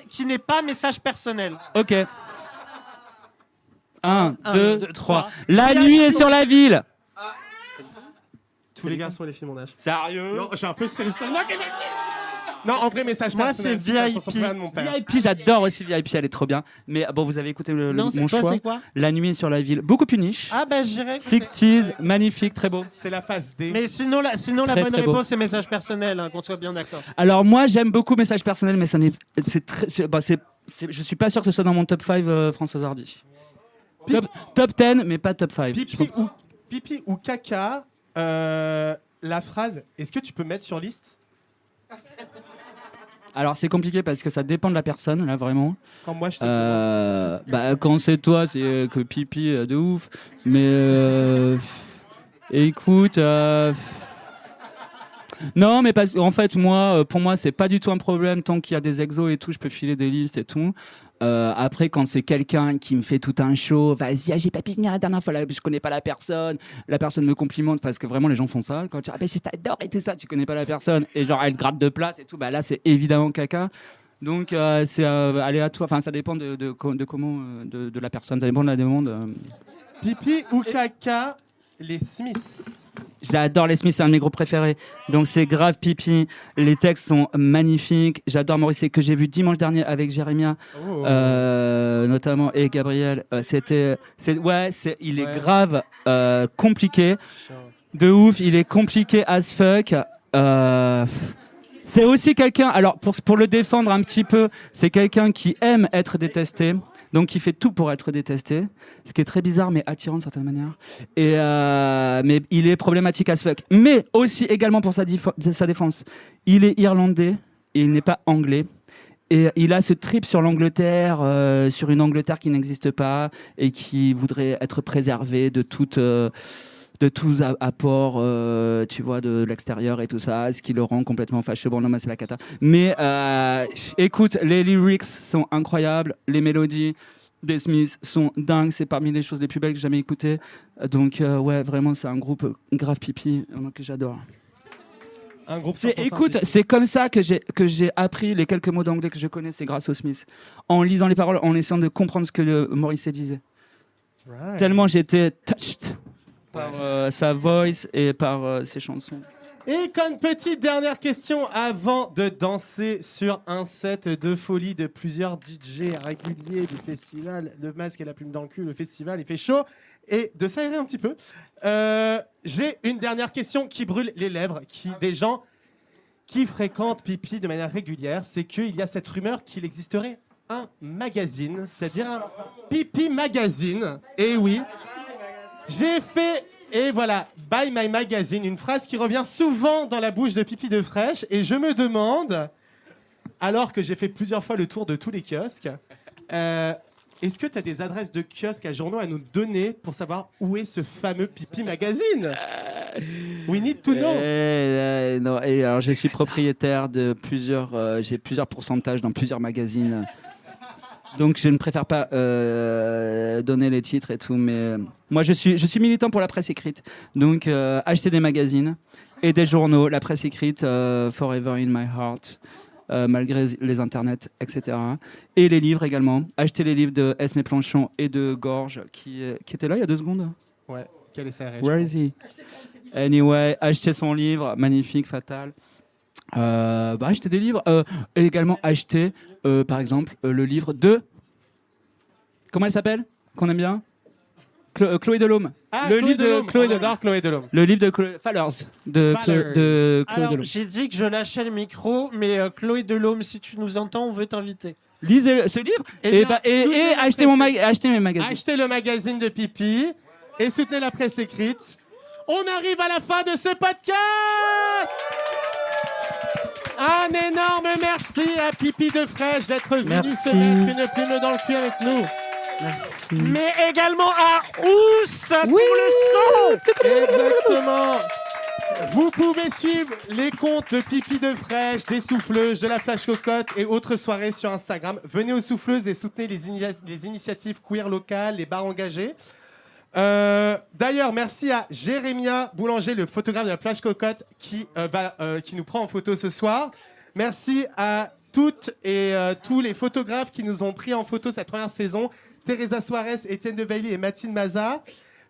Qui n'est pas message personnel. Ok. 1, 2, 3. 3. La nuit est sur la ville. Tous les garçons et les filles mon âge. Sérieux? Non, j'ai un peu stressé. Non, en vrai, message Moi, personnel. c'est la VIP. chanson préférée de mon père. VIP, j'adore aussi VIP, elle est trop bien. Mais bon, vous avez écouté Non, mon c'est toi, choix. c'est quoi? La nuit est sur la ville. Beaucoup plus niche. Ah bah j'irai. écouter. 60s, magnifique, très beau. C'est la phase D. Mais sinon la Très, bonne très beau. réponse c'est message personnel, hein, qu'on soit bien d'accord. Alors moi, j'aime beaucoup Message personnel, mais je suis pas sûr que ce soit dans mon top 5 Françoise Hardy. Top 10, mais pas top 5. Pipi ou caca, la phrase, est-ce que tu peux mettre sur liste Alors c'est compliqué parce que ça dépend de la personne, là vraiment. quand moi je te demande Quand c'est toi, c'est que pipi de ouf. Mais écoute, Non, mais en fait, moi, pour moi, c'est pas du tout un problème. Tant qu'il y a des exos et tout, je peux filer des listes et tout. Après, quand c'est quelqu'un qui me fait tout un show, vas-y, j'ai pas pu venir la dernière fois, là, je connais pas la personne me complimente parce que vraiment les gens font ça. Quand tu dis, c'est t'adore et tout ça, tu connais pas la personne et genre elle te gratte de place et tout, bah là c'est évidemment caca. Donc c'est aléatoire, enfin ça dépend de comment, de la personne, ça dépend de la demande. Pipi ou caca, les Smiths. J'adore les Smiths, c'est un de mes groupes préférés. Donc c'est grave pipi. Les textes sont magnifiques. J'adore Morrissey que j'ai vu dimanche dernier avec Jérémia, notamment, et Gabriel. Il est grave compliqué. De ouf, il est compliqué as fuck. C'est aussi quelqu'un, alors pour le défendre un petit peu, c'est quelqu'un qui aime être détesté. Donc, il fait tout pour être détesté, ce qui est très bizarre, mais attirant de certaine manière. Et mais il est problématique as fuck. Mais aussi, également pour sa défense, il est irlandais, et il n'est pas anglais. Et il a ce trip sur l'Angleterre, sur une Angleterre qui n'existe pas, et qui voudrait être préservée de tous apports, tu vois, de l'extérieur et tout ça, ce qui le rend complètement fâcheux. Bon, non, mais c'est la cata. Mais écoute, les lyrics sont incroyables, les mélodies des Smiths sont dingues, c'est parmi les choses les plus belles que j'ai jamais écoutées. Donc, ouais, vraiment, c'est un groupe grave pipi que j'adore. Un groupe Écoute, c'est comme ça que j'ai appris les quelques mots d'anglais que je connais, c'est grâce aux Smiths. En lisant les paroles, en essayant de comprendre ce que Morrissey disait. Right. Tellement j'étais touched par sa voice et par ses chansons. Et comme petite dernière question avant de danser sur un set de folie de plusieurs DJ réguliers du festival Le Masque et la Plume dans le cul, le festival il fait chaud, et de s'aérer un petit peu, j'ai une dernière question qui brûle les lèvres, des gens qui fréquentent Pipi de manière régulière, c'est qu'il y a cette rumeur qu'il existerait un magazine, c'est-à-dire un Pipi Magazine. Et oui, j'ai fait, et voilà, Buy My Magazine, une phrase qui revient souvent dans la bouche de Pipi de Fraîche. Et je me demande, alors que j'ai fait plusieurs fois le tour de tous les kiosques, est-ce que tu as des adresses de kiosques à journaux à nous donner pour savoir où est ce fameux Pipi Magazine? We need to know. Non, et alors je suis propriétaire de plusieurs, j'ai plusieurs pourcentages dans plusieurs magazines. Donc je ne préfère pas donner les titres et tout, mais moi je suis militant pour la presse écrite. Donc acheter des magazines et des journaux, la presse écrite, Forever in my heart, malgré les internets, etc. Et les livres également. Acheter les livres de Esmé Planchon et de Gorge qui était là il y a 2 secondes. Ouais, quel est sa Where is he? Anyway, acheter son livre, magnifique, fatal. Acheter des livres et également acheter par exemple le livre de, comment elle s'appelle, qu'on aime bien, Chloé Delhomme. Le livre de Chloé Delhomme. Le livre de Fallers de Chloé Delhomme. J'ai dit que je lâchais le micro, mais Chloé Delhomme, si tu nous entends, on veut t'inviter. Lisez ce livre et achetez mes magazines. Achetez le magazine de Pipi et soutenez la presse écrite. On arrive à la fin de ce podcast. Un énorme merci à Pipi de Fraîche d'être venu se mettre une plume dans le cul avec nous. Merci. Mais également à Ous pour le son. Exactement. Vous pouvez suivre les comptes de Pipi de Fraîche, des souffleuses, de la Flash Cocotte et autres soirées sur Instagram. Venez aux souffleuses et soutenez les initiatives queer locales, les bars engagés. D'ailleurs, merci à Jérémia Boulanger, le photographe de la Flash Cocotte, qui nous prend en photo ce soir. Merci à toutes et tous les photographes qui nous ont pris en photo cette première saison. Teresa Suarez, Étienne Devailly et Mathilde Maza.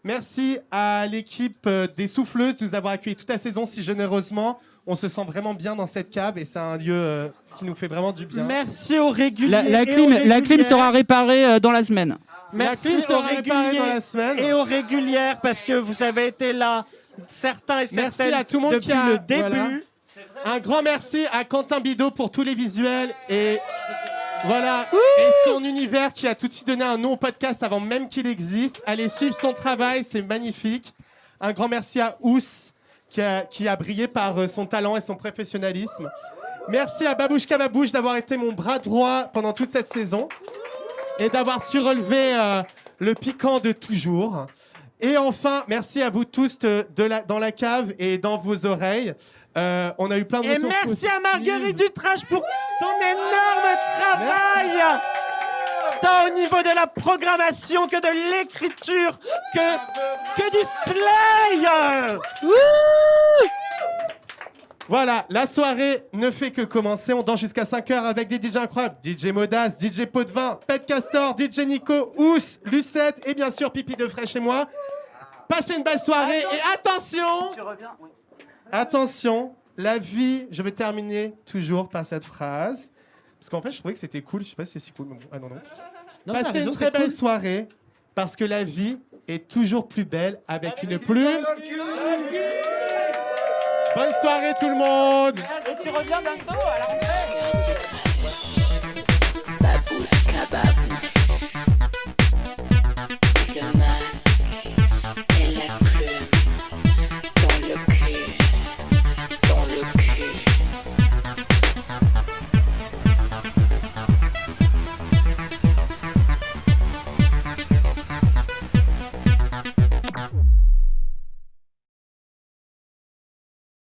Merci à l'équipe des Souffleuses de nous avoir accueillis toute la saison si généreusement. On se sent vraiment bien dans cette cave et c'est un lieu qui nous fait vraiment du bien. Merci aux réguliers. La clim sera réparée dans la semaine. Merci aux réguliers et aux régulières parce que vous avez été là, certains et certaines, à tout le monde depuis le début. Voilà. Un grand merci à Quentin Bidot pour tous les visuels et voilà, et son univers qui a tout de suite donné un nom au podcast avant même qu'il existe. Allez suivre son travail, c'est magnifique. Un grand merci à Ous qui a brillé par son talent et son professionnalisme. Merci à Babouchka Babouche d'avoir été mon bras droit pendant toute cette saison et d'avoir su relever le piquant de toujours. Et enfin, merci à vous tous dans la cave et dans vos oreilles. On a eu plein de Et retours merci positifs. à Marguerite Dutrache pour ton énorme travail. Tant au niveau de la programmation que de l'écriture, que du slay. Voilà, la soirée ne fait que commencer. On danse jusqu'à 5h avec des DJ incroyables. DJ Modas, DJ Potvin, Pet Castor, DJ Nico, Ous, Lucette et bien sûr Pipi de Fraîche et moi. Passez une belle soirée et attention. Tu reviens, oui. Attention, la vie, je vais terminer toujours par cette phrase. Parce qu'en fait, je trouvais que c'était cool. Je sais pas si c'est si cool. Mais bon. Ah non. Non, t'as Passez raison, une très c'est belle cool. soirée parce que la vie est toujours plus belle avec une plume. Bonne soirée tout le monde. Et tu reviens bientôt à la rentrée.